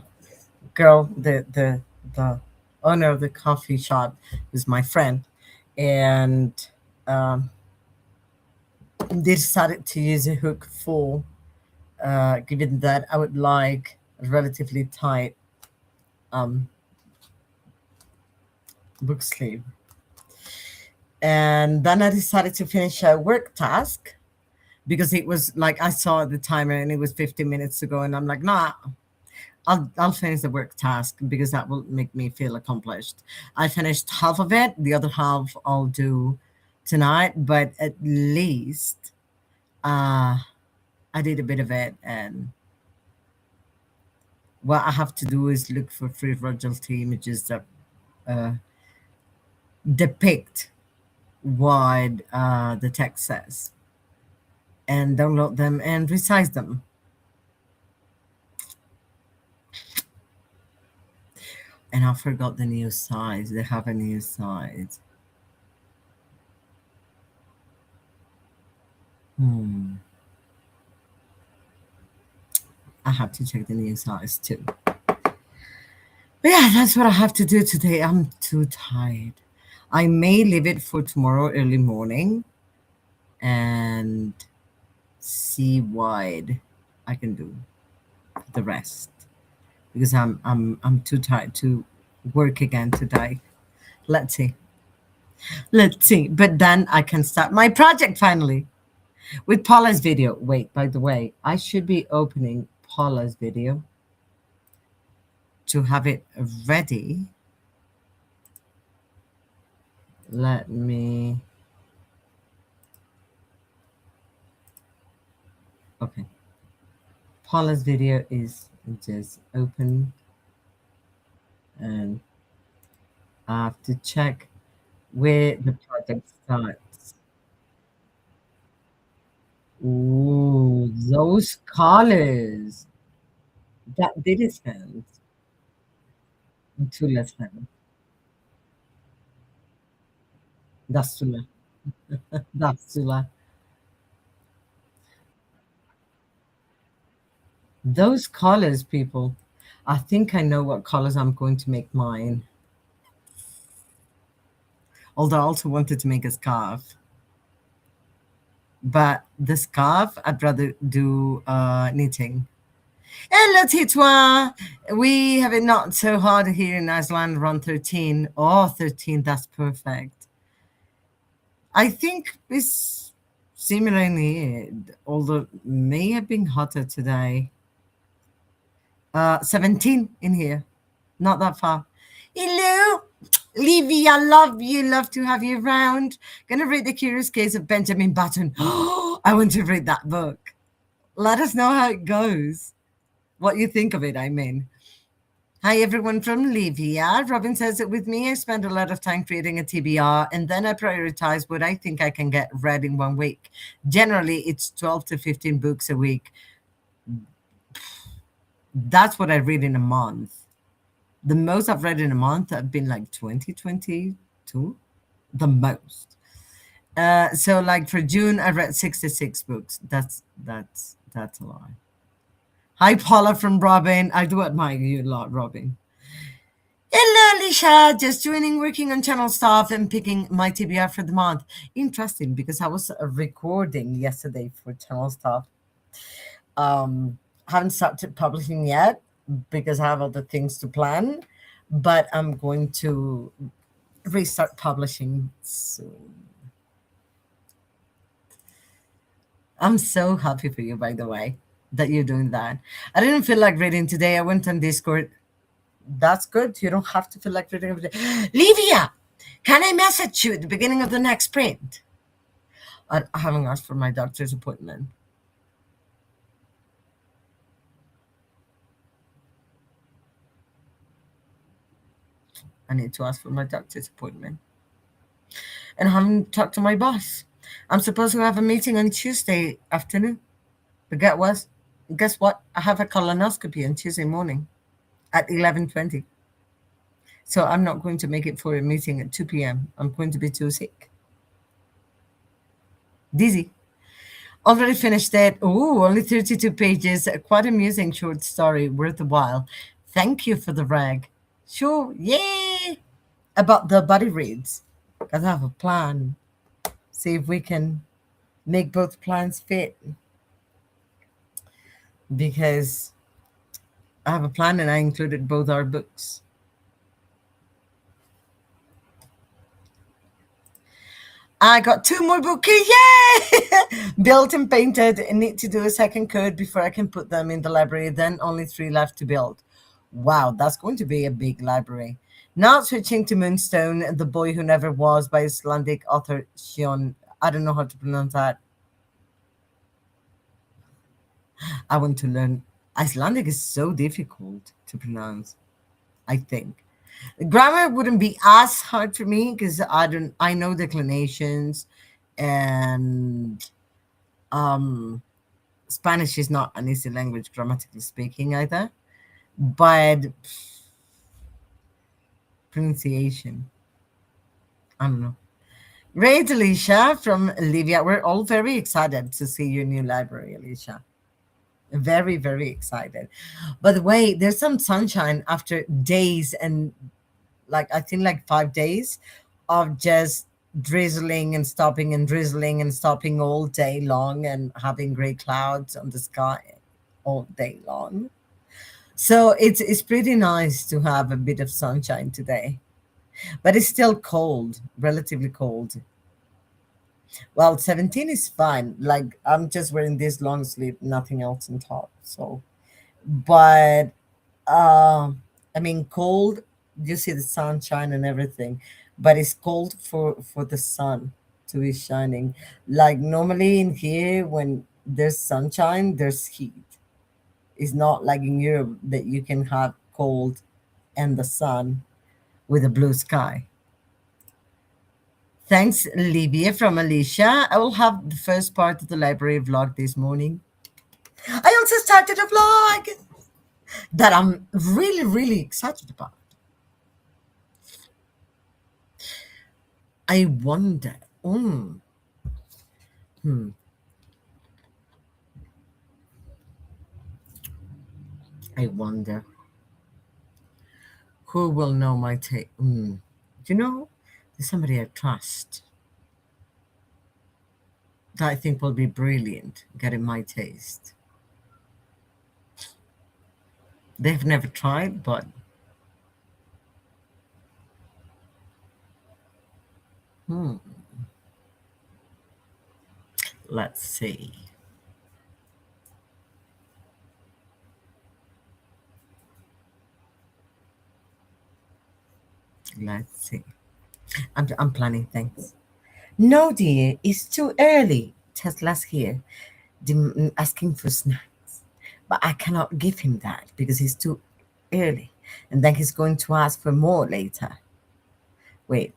girl, the owner of the coffee shop, who's my friend, and um, they decided to use a hook for, given that I would like a relatively tight um, book sleeve. And then I decided to finish a work task because it was like I saw the timer and it was 15 minutes to go, and I'm like, nah, I'll finish the work task because that will make me feel accomplished. I finished half of it, the other half I'll do tonight, but at least uh, I did a bit of it. And what I have to do is look for free royalty images that uh, depict what the text says and download them and resize them. And I forgot the new size. They have a new size. Hmm. I have to check the new size too. But yeah, that's what I have to do today. I'm too tired. I may leave it for tomorrow early morning and see what I can do the rest because I'm too tired to work again today. Let's see. Let's see. But then I can start my project finally with Paula's video. Wait, by the way, I should be opening Paula's video to have it ready. Let me. Okay. Paula's video is just open, and I have to check where the project starts. Ooh, those colors. That did his hands. Two less hands. That's too much. That's too much. Those colors, people. I think I know what colors I'm going to make mine. Although I also wanted to make a scarf. But the scarf, I'd rather do knitting. Hello, Titwa. We have it not so hard here in Iceland, around 13. Oh, 13, that's perfect. I think it's similar in here, although may have been hotter today. 17 in here, not that far. Hello, Levy, I love you, love to have you around. Gonna read The Curious Case of Benjamin Button. I want to read that book. Let us know how it goes. What you think of it, I mean. Hi, everyone from Livia. Robin says that with me, I spend a lot of time creating a TBR and then I prioritize what I think I can get read in 1 week. Generally, it's 12 to 15 books a week. That's what I read in a month. The most I've read in a month have been like 2022, the most. So like for June, I read 66 books. That's a lot. Hi, Paula from Robin. I do admire you a lot, Robin. Hello, Alicia. Just joining, working on channel stuff and picking my TBR for the month. Interesting because I was recording yesterday for channel stuff. Haven't started publishing yet because I have other things to plan, but I'm going to restart publishing soon. I'm so happy for you, by the way, that you're doing that. I didn't feel like reading today. I went on Discord. That's good. You don't have to feel like reading every day. Livia, can I message you at the beginning of the next sprint? I haven't asked for my doctor's appointment. I need to ask for my doctor's appointment. And I haven't talked to my boss. I'm supposed to have a meeting on Tuesday afternoon. But guess what? I have a colonoscopy on Tuesday morning at 11:20. So I'm not going to make it for a meeting at 2 p.m. I'm going to be too sick. Dizzy. Already finished it. Ooh, only 32 pages. Quite amusing short story, worth a while. Thank you for the rag. Sure, yay! About the body reads. Gotta have a plan. See if we can make both plans fit. Because I have a plan and I included both our books. I got two more books. Yay! Built and painted. I need to do a second coat before I can put them in the library. Then only three left to build. Wow, that's going to be a big library. Now switching to Moonstone, The Boy Who Never Was by Icelandic author Shion. I don't know how to pronounce that. I want to learn. Icelandic is so difficult to pronounce, I think. Grammar wouldn't be as hard for me because I know declinations, and um Spanish is not an easy language grammatically speaking either, but pronunciation, I don't know. Great, Alicia from Livia. We're all very excited to see your new library, Alicia. Very, very excited. By the way, there's some sunshine after days and like I think like 5 days of just drizzling and stopping and drizzling and stopping all day long and having gray clouds on the sky all day long. So it's pretty nice to have a bit of sunshine today, but it's still cold, relatively cold. Well, 17 is fine. Like I'm just wearing this long sleeve, nothing else on top. So, but I mean, cold. You see the sunshine and everything, but it's cold for the sun to be shining. Like normally in here, when there's sunshine, there's heat. It's not like in Europe that you can have cold and the sun with a blue sky. Thanks, Livia from Alicia. I will have the first part of the library vlog this morning. I also started a vlog that I'm really, really excited about. I wonder. Hmm, I wonder who will know my taste. You know, there's somebody I trust that I think will be brilliant getting my taste. They've never tried, but hmm, let's see. Let's see. I'm planning things. No, dear, it's too early. Tesla's here, asking for snacks. But I cannot give him that because he's too early. And then he's going to ask for more later. Wait,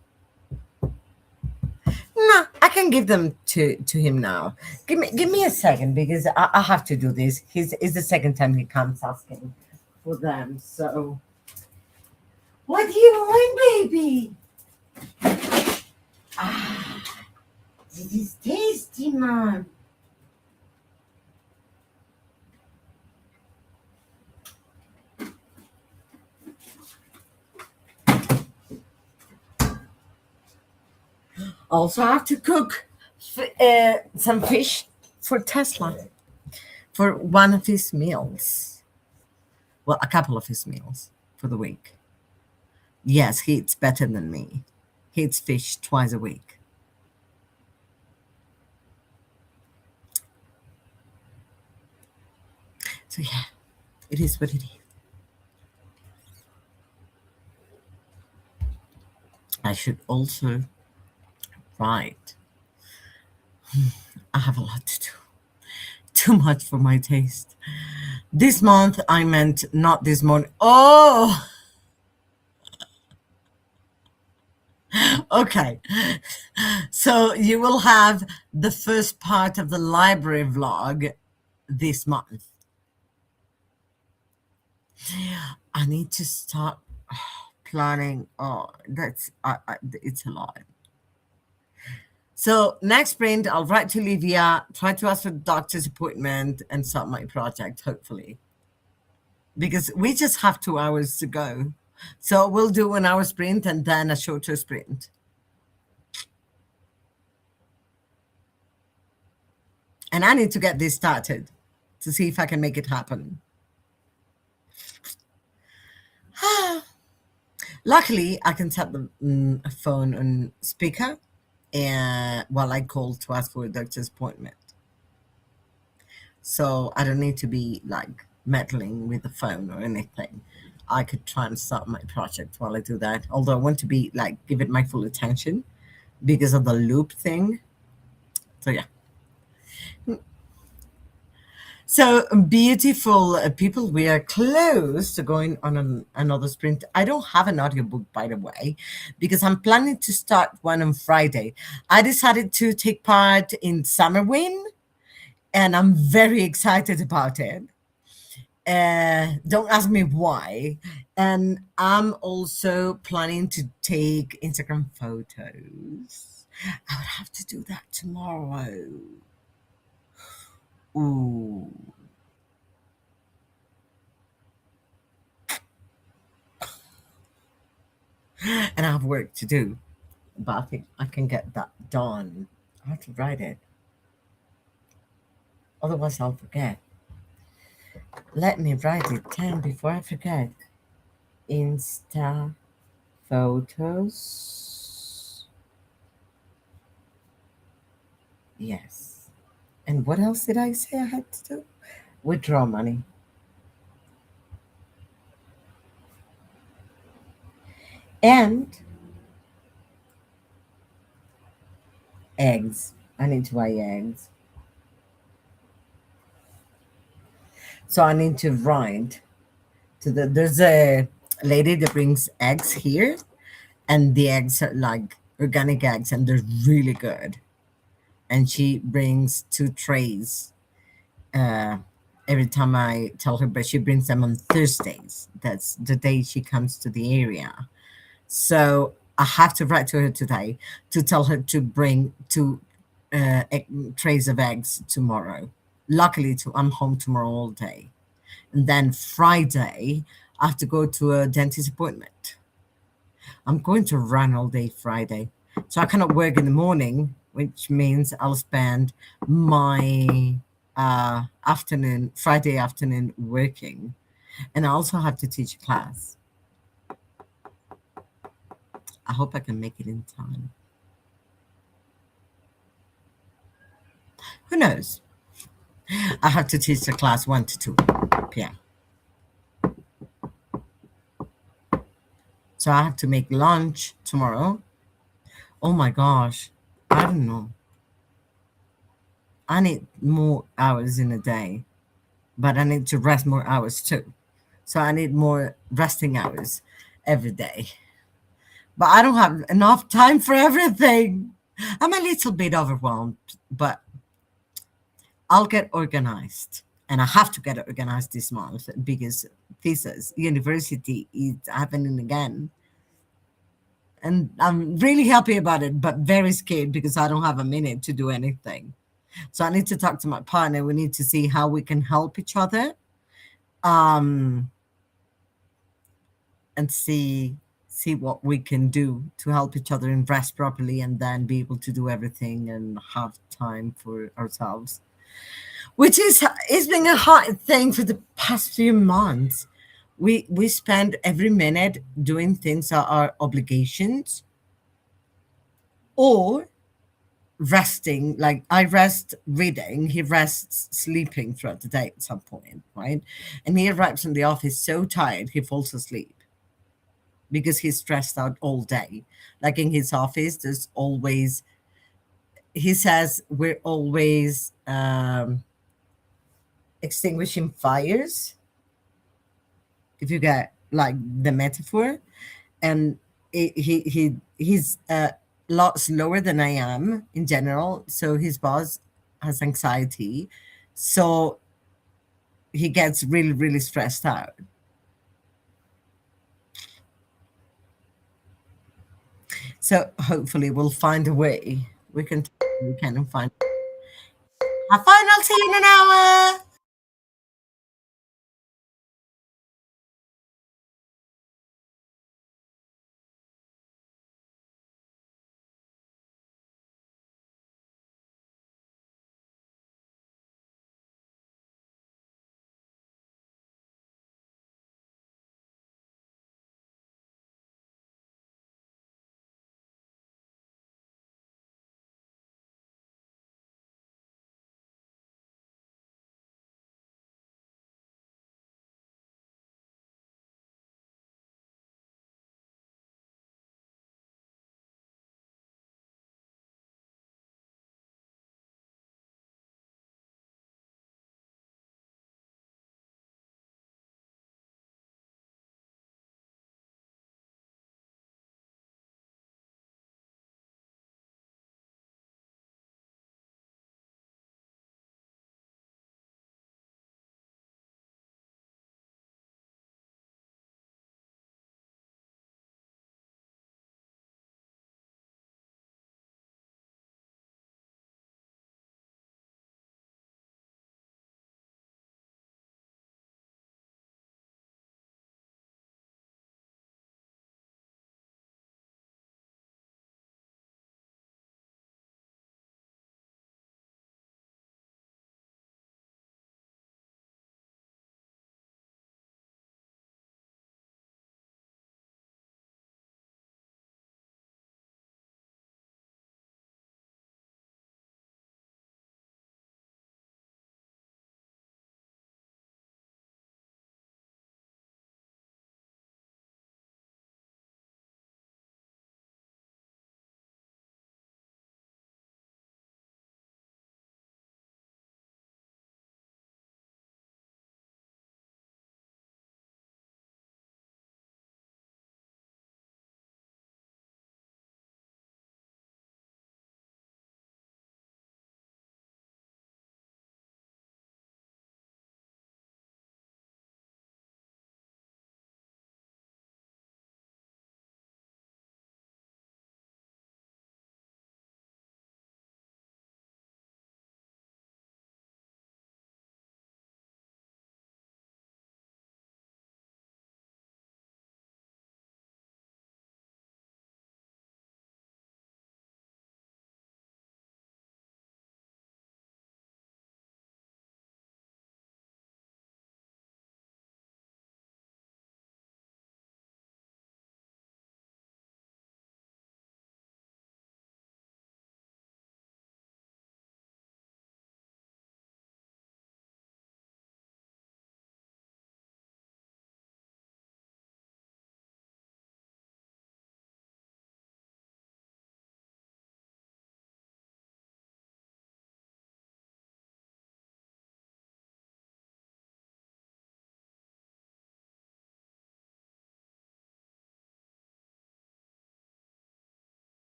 no, I can give them to him now. Give me a second because I have to do this. It's the second time he comes asking for them. So, what do you want, baby? Ah, this is tasty, man. Also, I have to cook some fish for Tesla for one of his meals. Well, a couple of his meals for the week. Yes, he eats better than me. He eats fish twice a week. So yeah, it is what it is. I should also write. I have a lot to do. Too much for my taste. This month, I meant not this morning. Oh, okay. So you will have the first part of the library vlog this month. I need to start planning. Oh, it's a lot. So next sprint, I'll write to Livia, try to ask for the doctor's appointment, and start my project, hopefully. Because we just have 2 hours to go. So we'll do 1 hour sprint and then a shorter sprint. And I need to get this started to see if I can make it happen. Luckily, I can set the phone on speaker while I call to ask for a doctor's appointment. So I don't need to be like meddling with the phone or anything. I could try and start my project while I do that. Although I want to be like give it my full attention because of the loop thing. So yeah. So beautiful people, we are close to going on another sprint. I don't have an audiobook, by the way, because I'm planning to start one on Friday. I decided to take part in Summer Win, and I'm very excited about it. Don't ask me why. And I'm also planning to take Instagram photos. I would have to do that tomorrow. Ooh. And I have work to do, but I think I can get that done. I have to write it, otherwise I'll forget. Let me write it down before I forget. Insta photos. Yes. And what else did I say I had to do? Withdraw money. And eggs. I need to buy eggs. So I need to write to there's a lady that brings eggs here, and the eggs are like organic eggs and they're really good. And she brings 2 trays uh, every time I tell her, but she brings them on Thursdays. That's the day she comes to the area. So I have to write to her today to tell her to bring 2 trays of eggs tomorrow. Luckily, I'm home tomorrow all day. And then Friday, I have to go to a dentist appointment. I'm going to run all day Friday. So I cannot work in the morning, which means I'll spend my afternoon, Friday afternoon, working. And I also have to teach a class. I hope I can make it in time. Who knows? I have to teach the class 1 to 2 p.m. So I have to make lunch tomorrow. Oh my gosh. I don't know. I need more hours in a day, but I need to rest more hours too. So I need more resting hours every day. But I don't have enough time for everything. I'm a little bit overwhelmed, but I'll get organized. And I have to get organized this month because thesis, university is happening again. And I'm really happy about it, but very scared because I don't have a minute to do anything. So I need to talk to my partner. We need to see how we can help each other, um, and see what we can do to help each other and rest properly, and then be able to do everything and have time for ourselves. Which is it's been a hard thing for the past few months. We spend every minute doing things that are obligations or resting. Like I rest reading, he rests sleeping throughout the day at some point, right? And he arrives in the office so tired he falls asleep because he's stressed out all day. Like in his office, there's always, he says, we're always extinguishing fires, if you get like the metaphor. And he's a lot slower than I am in general, so his boss has anxiety, so he gets really really stressed out. So hopefully we'll find a way. we can find. Have fun. I'll see you in an hour.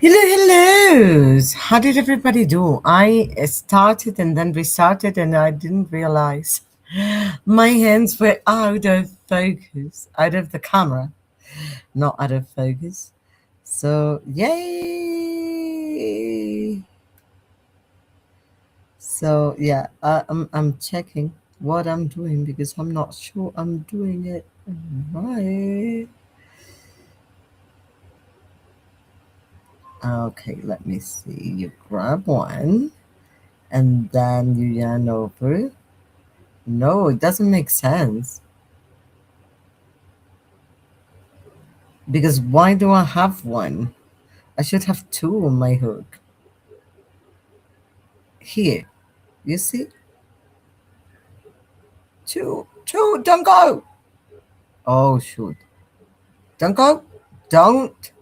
Hello, hello. How did everybody do? I started and then restarted, and I didn't realize my hands were out of focus, out of the camera, not out of focus. So, yay! So, yeah, I'm checking what I'm doing because I'm not sure I'm doing it right. Okay, let me see. You grab one and then you yarn over. No, it doesn't make sense. Because why do I have one? I should have two on my hook. Here, you see? Two, don't go! Oh, shoot. Don't go! Don't!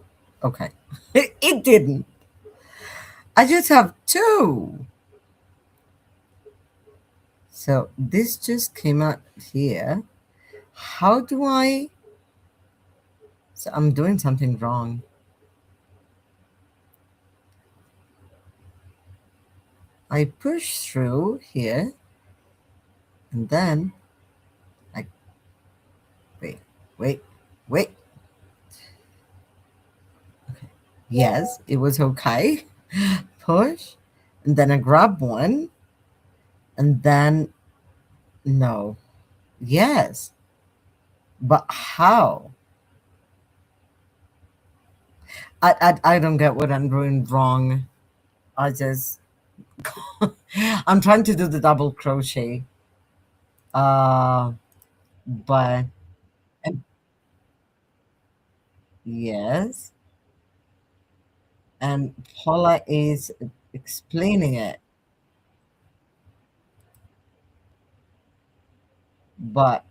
Okay. It didn't. I just have two. So this just came out here. How do I? So I'm doing something wrong. I push through here and then I wait, wait, wait. Yes, it was okay. Push, and then I grab one, and then no. Yes, but how? I don't get what I'm doing wrong. I just I'm trying to do the double crochet. Uh, but and yes, and Paula is explaining it, but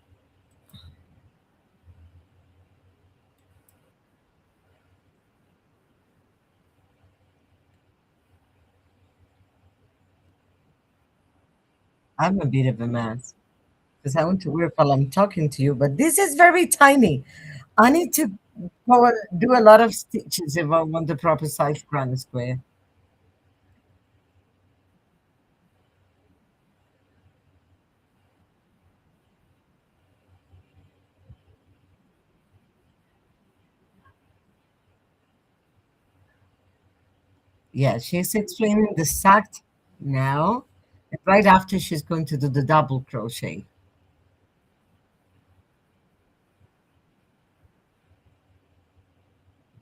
I'm a bit of a mess because I want to work while I'm talking to you, but this is very tiny. I need to do a lot of stitches if I want the proper size grand square. Yeah, she's explaining the sack now. And right after she's going to do the double crochet,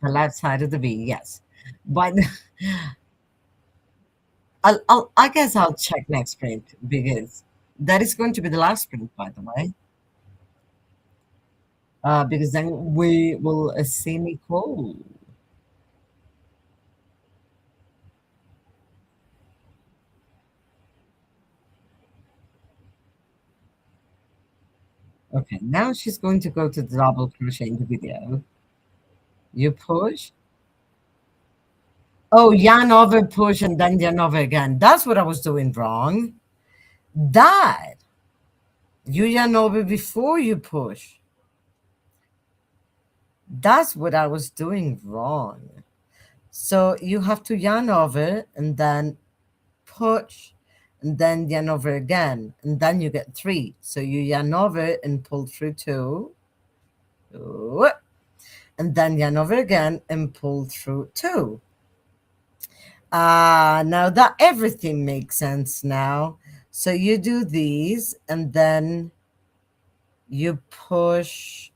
the left side of the V, yes. But I guess I'll check next sprint because that is going to be the last sprint, by the way. Because then we will see Nicole. Okay, now she's going to go to the double crochet in the video. You push. Oh, yarn over, push, and then yarn over again. That's what I was doing wrong. That you yarn over before you push. That's what I was doing wrong. So you have to yarn over and then push and then yarn over again. And then you get three. So you yarn over and pull through two. And then yarn over again and pull through two. Now that everything makes sense now. So you do these and then you push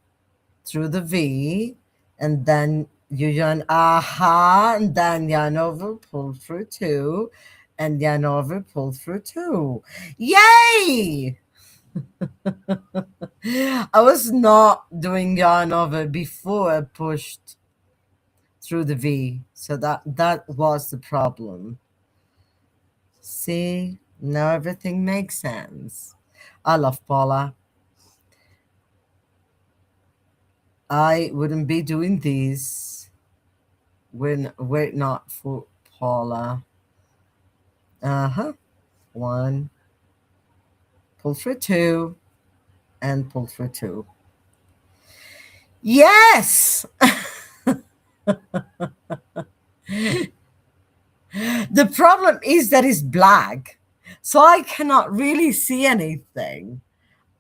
through the V and then you yarn aha and then yarn over, pull through two and yarn over, pull through two. Yay! I was not doing yarn over before I pushed through the V. So that was the problem. See, now everything makes sense. I love Paula. I wouldn't be doing these when were it not for Paula. Uh-huh. One, pull through two, and pull through two. Yes! The problem is that it's black, so I cannot really see anything.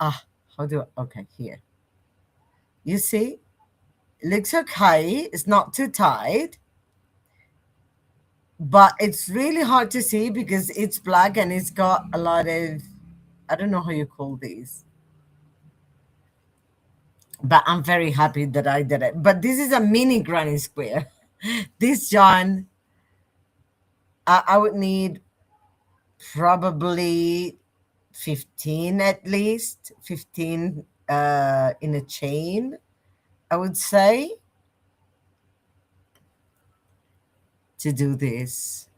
Ah, how do I? Okay, here. You see? It looks okay. It's not too tight, but it's really hard to see because it's black and it's got a lot of, I don't know how you call these, but I'm very happy that I did it. But this is a mini granny square. This yarn, I would need probably 15 at least, 15 in a chain, I would say, to do this.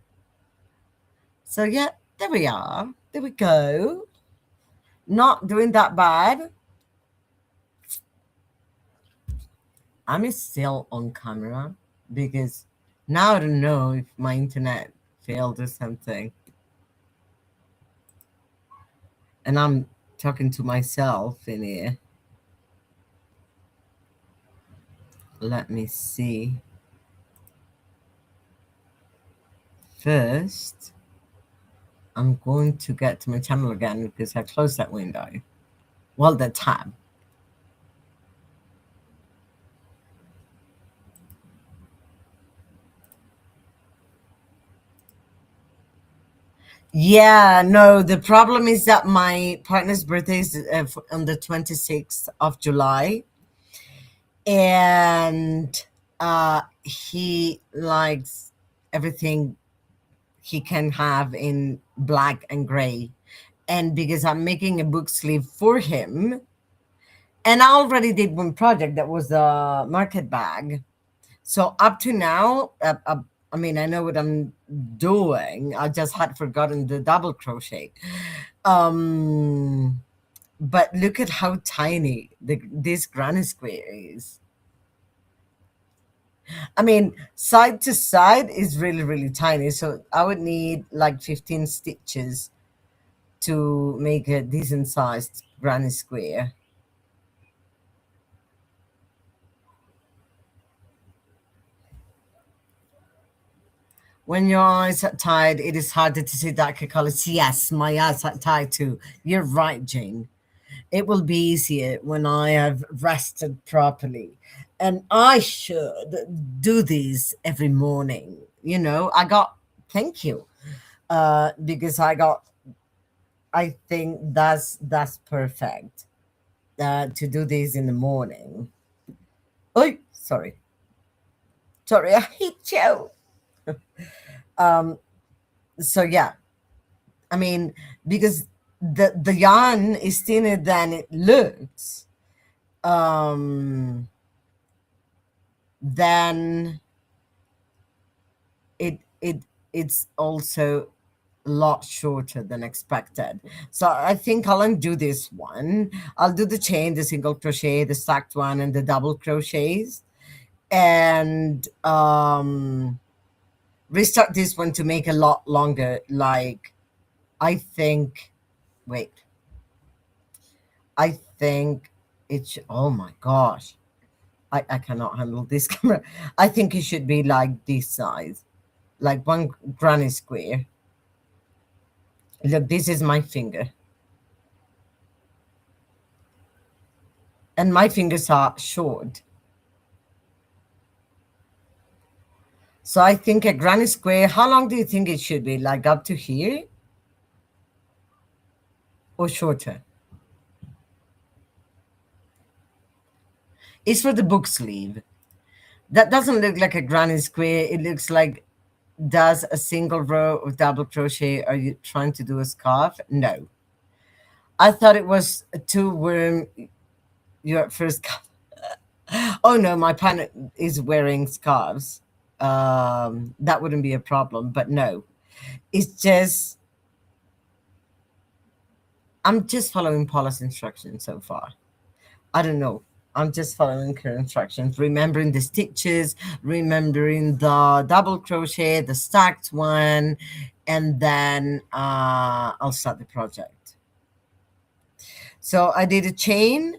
So yeah, there we are. There we go. Not doing that bad. I'm still on camera because now I don't know if my internet failed or something. And I'm talking to myself in here. Let me see. First, I'm going to get to my channel again because I closed that window. Well, the tab. Yeah, no, the problem is that my partner's birthday is on the 26th of July. And he likes everything he can have in black and gray. And because I'm making a book sleeve for him, and I already did one project that was a market bag. So up to now, I mean, I know what I'm doing. I just had forgotten the double crochet. Um, but look at how tiny this granny square is. I mean, side to side is really, really tiny. So I would need like 15 stitches to make a decent sized granny square. When your eyes are tired, it is harder to see darker colors. Yes, my eyes are tired too. You're right, Jane. It will be easier when I have rested properly. And I should do this every morning. You know, thank you. Because I think that's perfect. To do this in the morning. Oh, sorry. Sorry, I hit you. Um, so yeah, I mean, because the yarn is thinner than it looks, um, then it it's also a lot shorter than expected. So I think I'll undo this one. I'll do the chain, the single crochet, the stacked one, and the double crochets, and restart this one to make a lot longer. Like I think, wait, I think it's, oh my gosh, I cannot handle this camera. I think it should be like this size, like one granny square. Look, this is my finger. And my fingers are short. So I think a granny square, how long do you think it should be? Like up to here? Or shorter? It's for the book sleeve. That doesn't look like a granny square. It looks like, does a single row of double crochet. Are you trying to do a scarf? No. I thought it was to wear your first scarf. Oh no, my partner is wearing scarves. That wouldn't be a problem, but no. It's just, I'm just following Paula's instructions so far. I don't know. I'm just following her instructions, remembering the stitches, remembering the double crochet, the stacked one, and then I'll start the project. So I did a chain,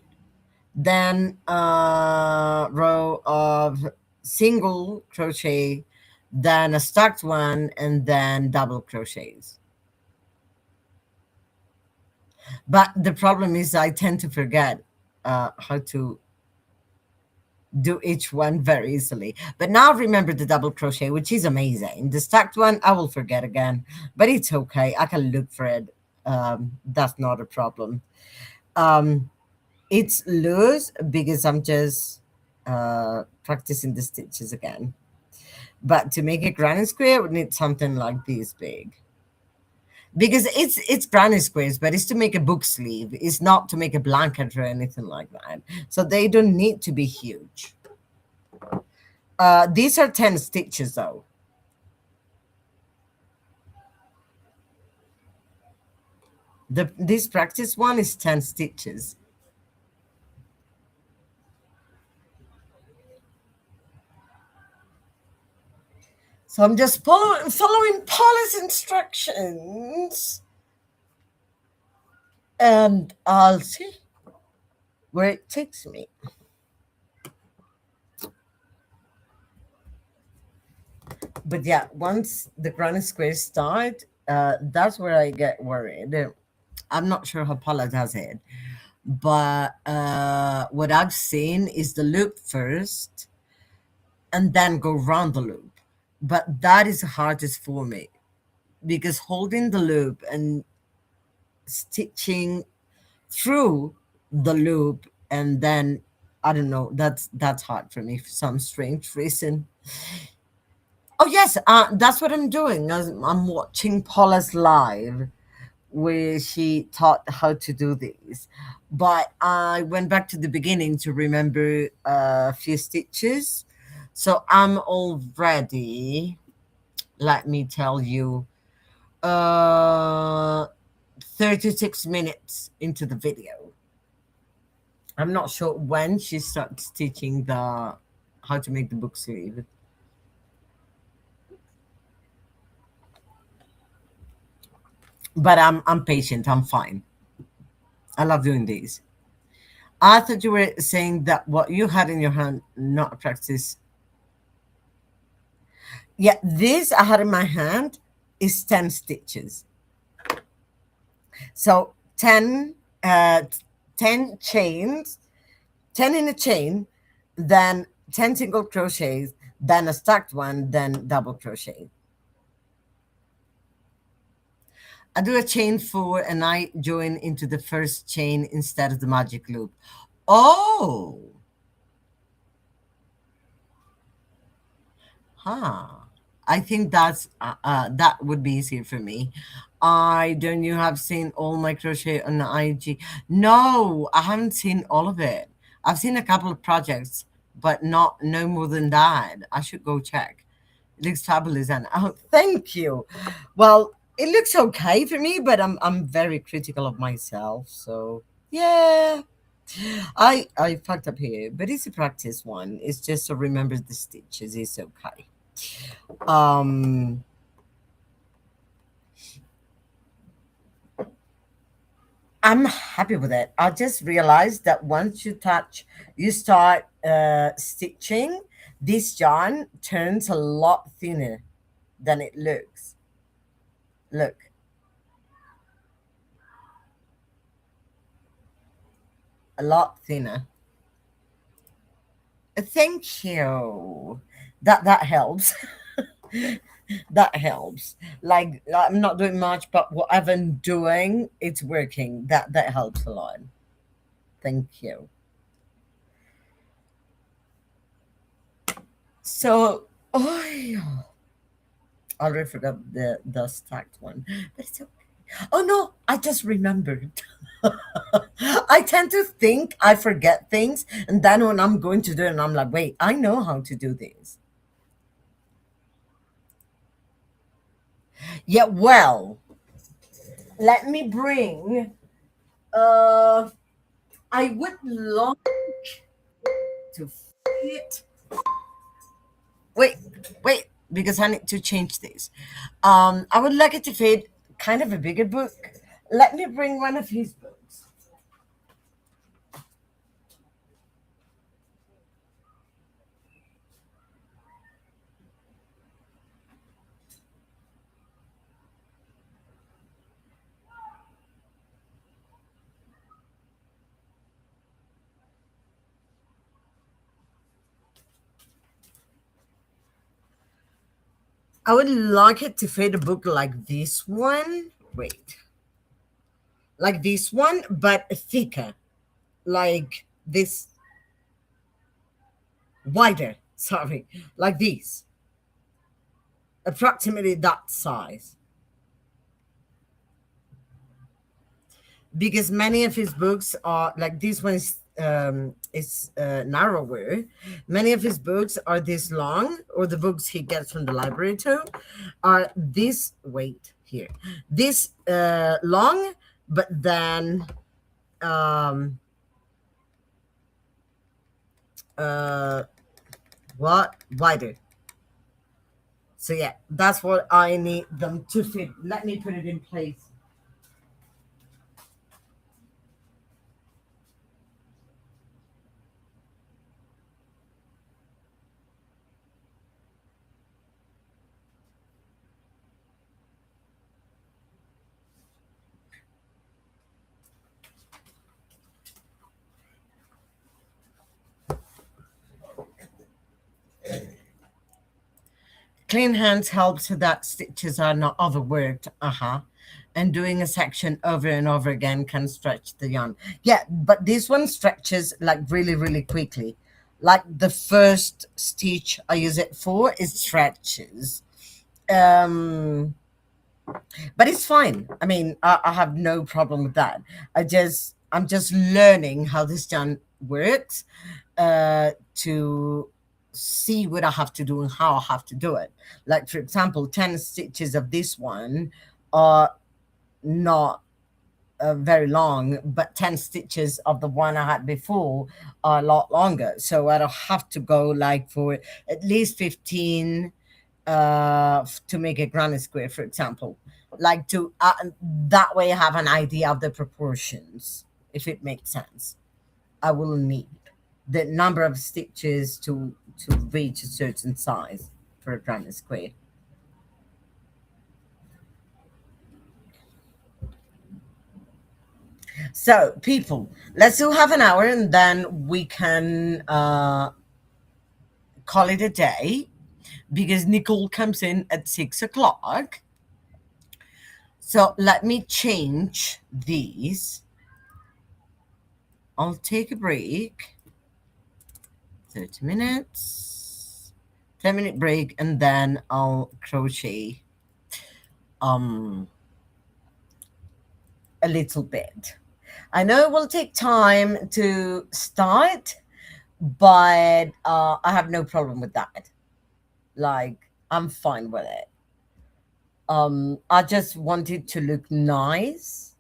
then a row of single crochet, then a stacked one, and then double crochets. But the problem is I tend to forget how to do each one very easily. But now I remember the double crochet, which is amazing. The stacked one, I will forget again, but it's okay. I can look for it. That's not a problem. Um, it's loose because I'm just practicing the stitches again. But to make a granny square, we need something like this big. Because it's granny squares, but it's to make a book sleeve. It's not to make a blanket or anything like that. So they don't need to be huge. These are 10 stitches though. This practice one is 10 stitches. So I'm just following Paula's instructions, and I'll see where it takes me. But yeah, once the granny squares start, that's where I get worried. I'm not sure how Paula does it, but what I've seen is the loop first and then go round the loop. But that is the hardest for me because holding the loop and stitching through the loop and then I don't know, that's hard for me for some strange reason. Oh yes, that's what I'm doing. I'm watching Paula's live where she taught how to do this. But I went back to the beginning to remember a few stitches. So I'm already, let me tell you, uh, 36 minutes into the video. I'm not sure when she starts teaching the how to make the book sleeve. But I'm patient, I'm fine. I love doing these. I thought you were saying that what you had in your hand, not a practice. Yeah, this I had in my hand is 10 stitches. So 10, 10 chains, 10 in a chain, then 10 single crochets, then a stacked one, then double crochet. I do a chain 4 and I join into the first chain instead of the magic loop. Oh, huh. I think that would be easier for me. I don't you have seen all my crochet on IG? No, I haven't seen all of it. I've seen a couple of projects, but not no more than that. I should go check. It looks fabulous, and oh, thank you. Well, it looks okay for me, but I'm very critical of myself. So yeah, I fucked up here, but it's a practice one. It's just to remember the stitches. It's okay. Um, I'm happy with it. I just realized that once you start stitching, this yarn turns a lot thinner than it looks. Look, a lot thinner. Thank you. That helps. That helps. Like I'm not doing much, but whatever I'm doing, it's working. That helps a lot. Thank you. So, oh, I already forgot the stacked one, but it's okay. Oh no, I just remembered. I tend to think I forget things, and then when I'm going to do it, and I'm like, wait, I know how to do this. Yeah, well, let me bring. Uh, I would love to fit. Wait, wait, because I need to change this. I would like it to fit kind of a bigger book. Let me bring one of his books. I would like it to fit a book like this one. Wait, like this one, but thicker, like this, wider. Sorry, like this, approximately that size. Because many of his books are like this one is narrower. Many of his books are this long, or the books he gets from the library too are this weight here, this long, but then um uh what wider. So yeah, that's what I need them to fit. Let me put it in place. Clean hands helps so that stitches are not overworked. Uh-huh. And doing a section over and over again can stretch the yarn. Yeah, but this one stretches like really, really quickly. Like the first stitch I use it for, it stretches. Um, but it's fine. I mean, I have no problem with that. I'm just learning how this yarn works to see what I have to do and how I have to do it. Like, for example, 10 stitches of this one are not very long, but 10 stitches of the one I had before are a lot longer. So I don't have to go like for at least 15 to make a granny square, for example. Like to that way I have an idea of the proportions, if it makes sense. I will need the number of stitches to reach a certain size for a granny square. So people, let's do half an hour and then we can call it a day because Nicole comes in at 6 o'clock. So let me change these. I'll take a break, 30 minutes, 10-minute break, and then I'll crochet um a little bit. I know it will take time to start, but I have no problem with that. Like, I'm fine with it. I just want it to look nice.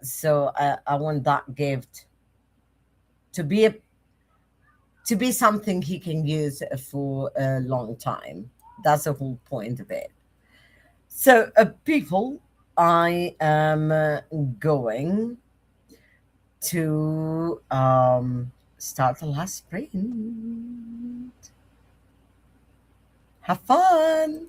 So I want that gift to be a to be something he can use for a long time. That's the whole point of it. So, people, I am going to start the last sprint. Have fun.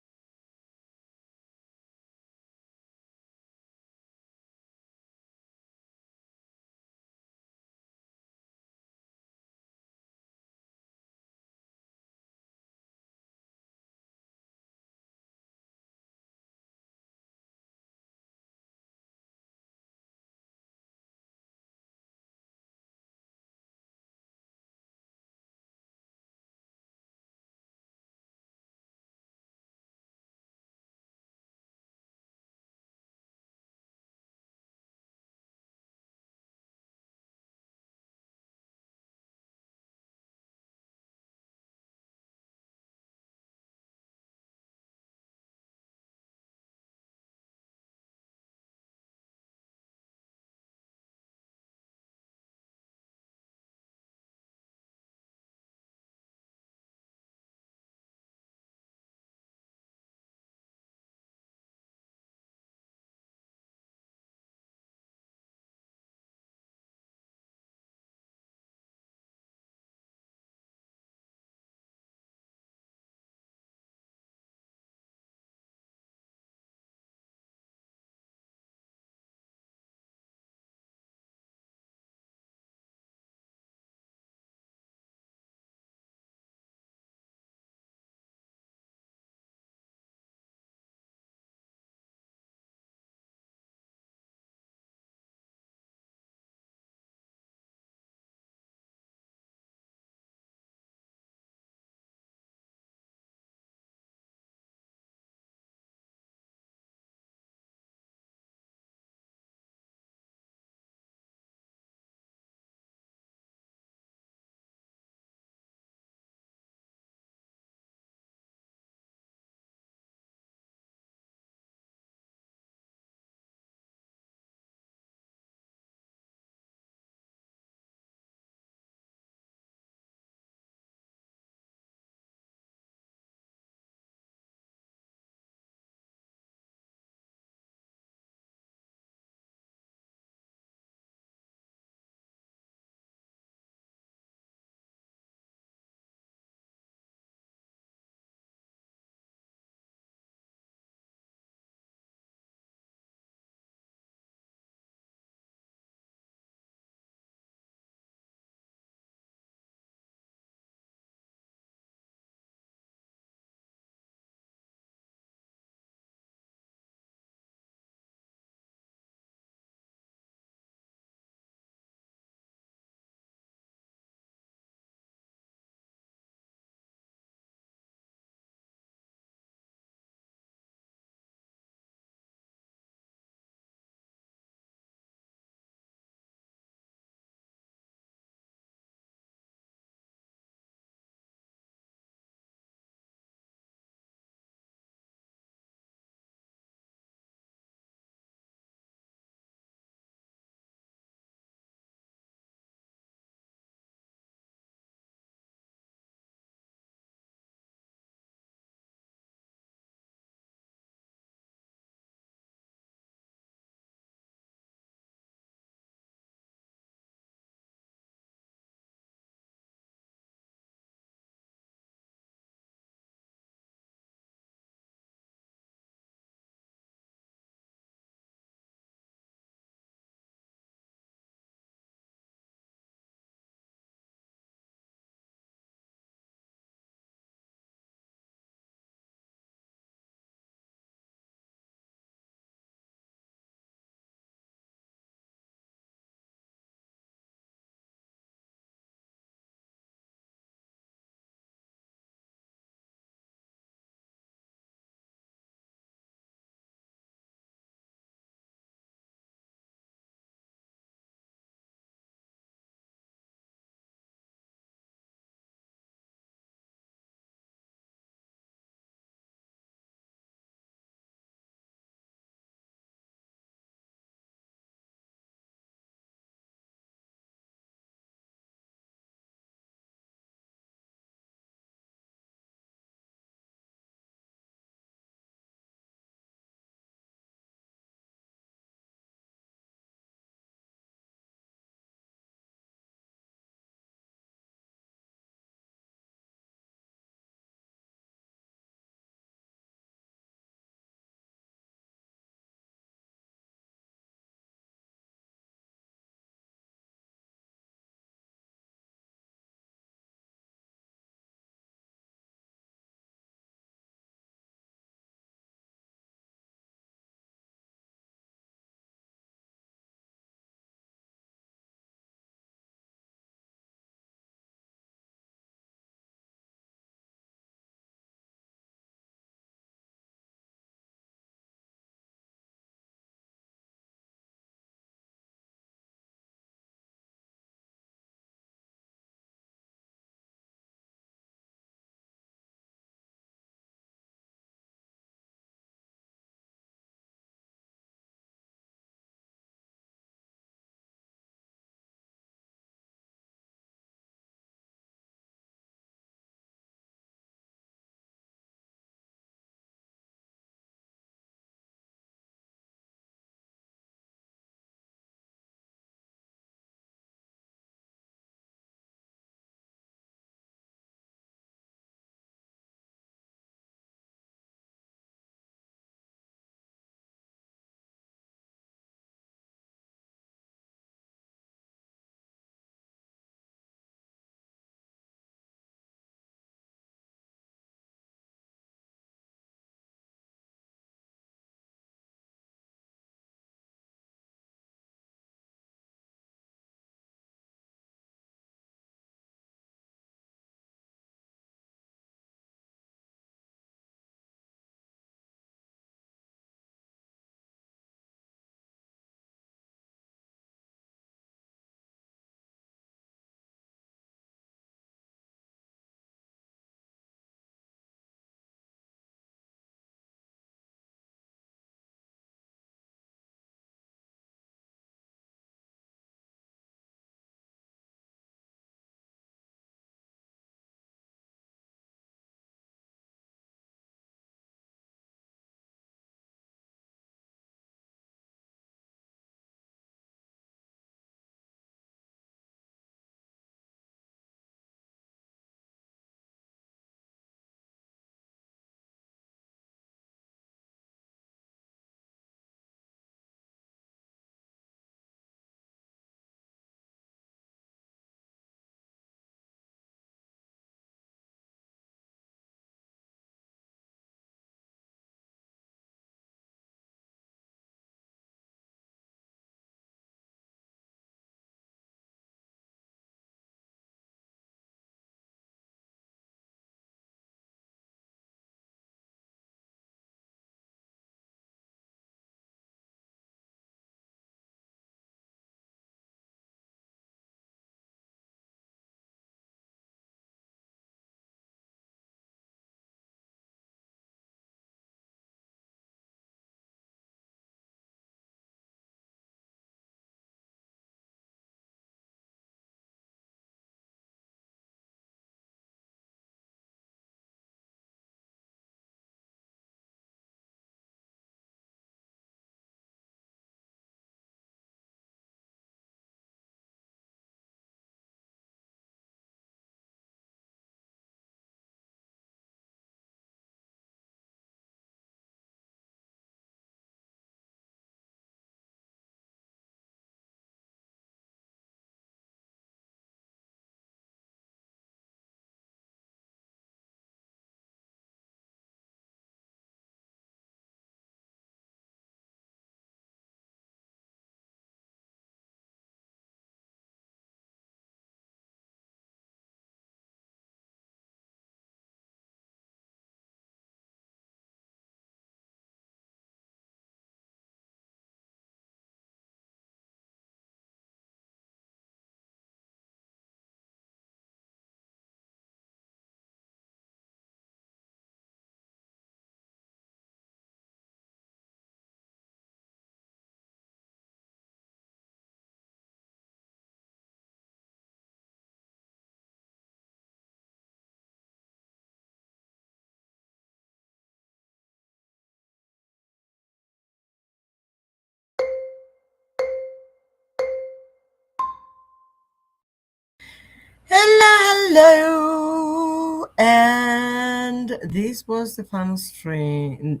Hello, and this was the final sprint.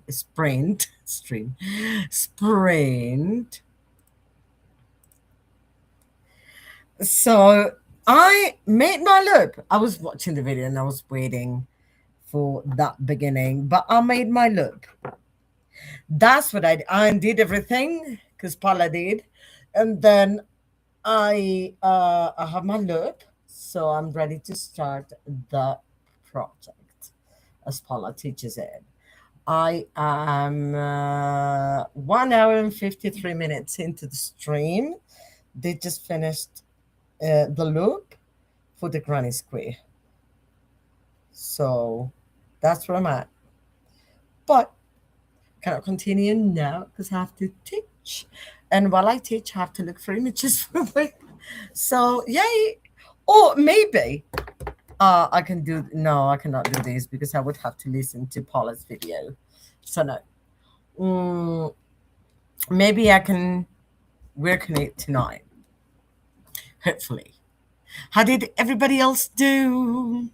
So I made my loop. I was watching the video and I was waiting for that beginning, but I made my loop. That's what I did. I did everything because Paula did, and then I have my loop, so I'm ready to start the project as Paula teaches it. I am 1 hour and 53 minutes into the stream. They just finished the loop for the granny square. So that's where I'm at. But cannot continue now because I have to teach. And while I teach, I have to look for images for me. So yay. Or maybe I can do, no, I cannot do this because I would have to listen to Paula's video. So no. Mm, maybe I can work on it tonight. Hopefully. How did everybody else do?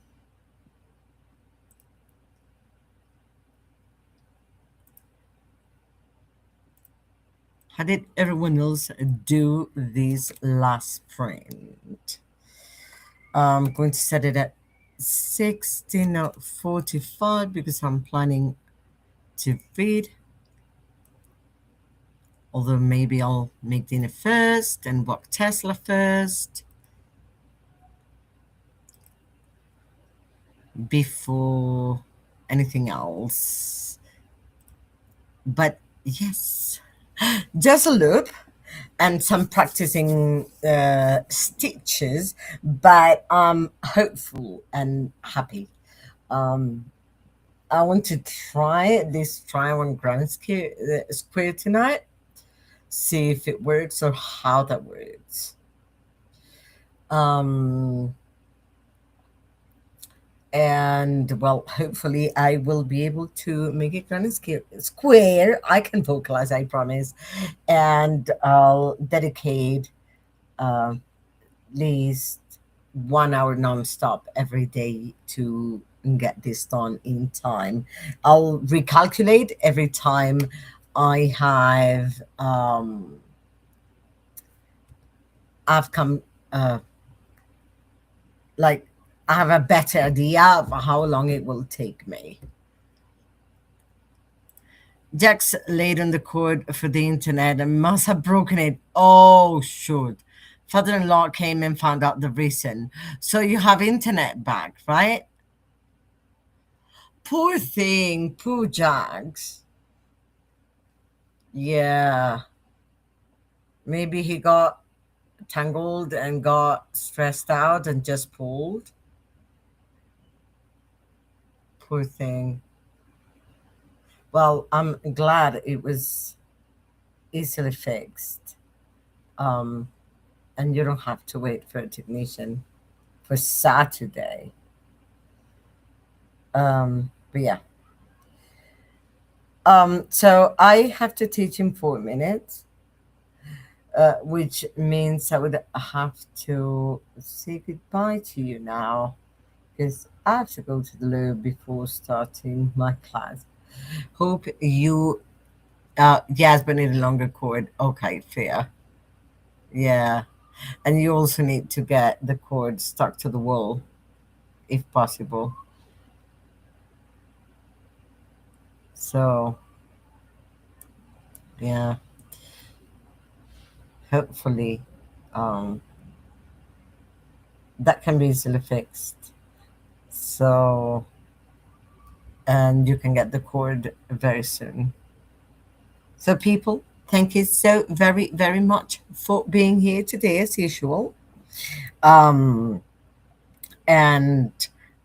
How did everyone else do this last sprint? I'm going to set it at 16:45 because I'm planning to feed. Although maybe I'll make dinner first and walk Tesla first before anything else. But yes, just a loop and some practicing stitches, but I'm hopeful and happy. Um, I want to try this try-on granite square tonight, see if it works or how that works. And well, hopefully I will be able to make it granite square. I can vocalize, I promise, and I'll dedicate at least 1 hour nonstop every day to get this done in time. I'll recalculate every time I have I've come like I have a better idea of how long it will take me. Jack's laid on the cord for the internet and must have broken it. Oh, shoot. Father-in-law came and found out the reason. So you have internet back, right? Poor thing, poor Jax. Yeah. Maybe he got tangled and got stressed out and just pulled. Poor thing. Well, I'm glad it was easily fixed. And you don't have to wait for a technician for Saturday. But yeah. So I have to teach in 4 minutes, which means I would have to say goodbye to you now because I have to go to the loo before starting my class. Hope you, yes, but need a longer cord. Okay, fair. Yeah. And you also need to get the cord stuck to the wall if possible. So, yeah, hopefully um, that can be easily fixed. So, and you can get the cord very soon. So, people, thank you so very, very much for being here today, as usual. Um, and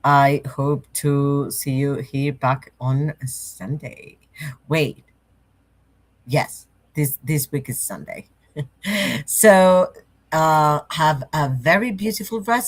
I hope to see you here back on Sunday. Wait, yes, this week is Sunday. So have a very beautiful rest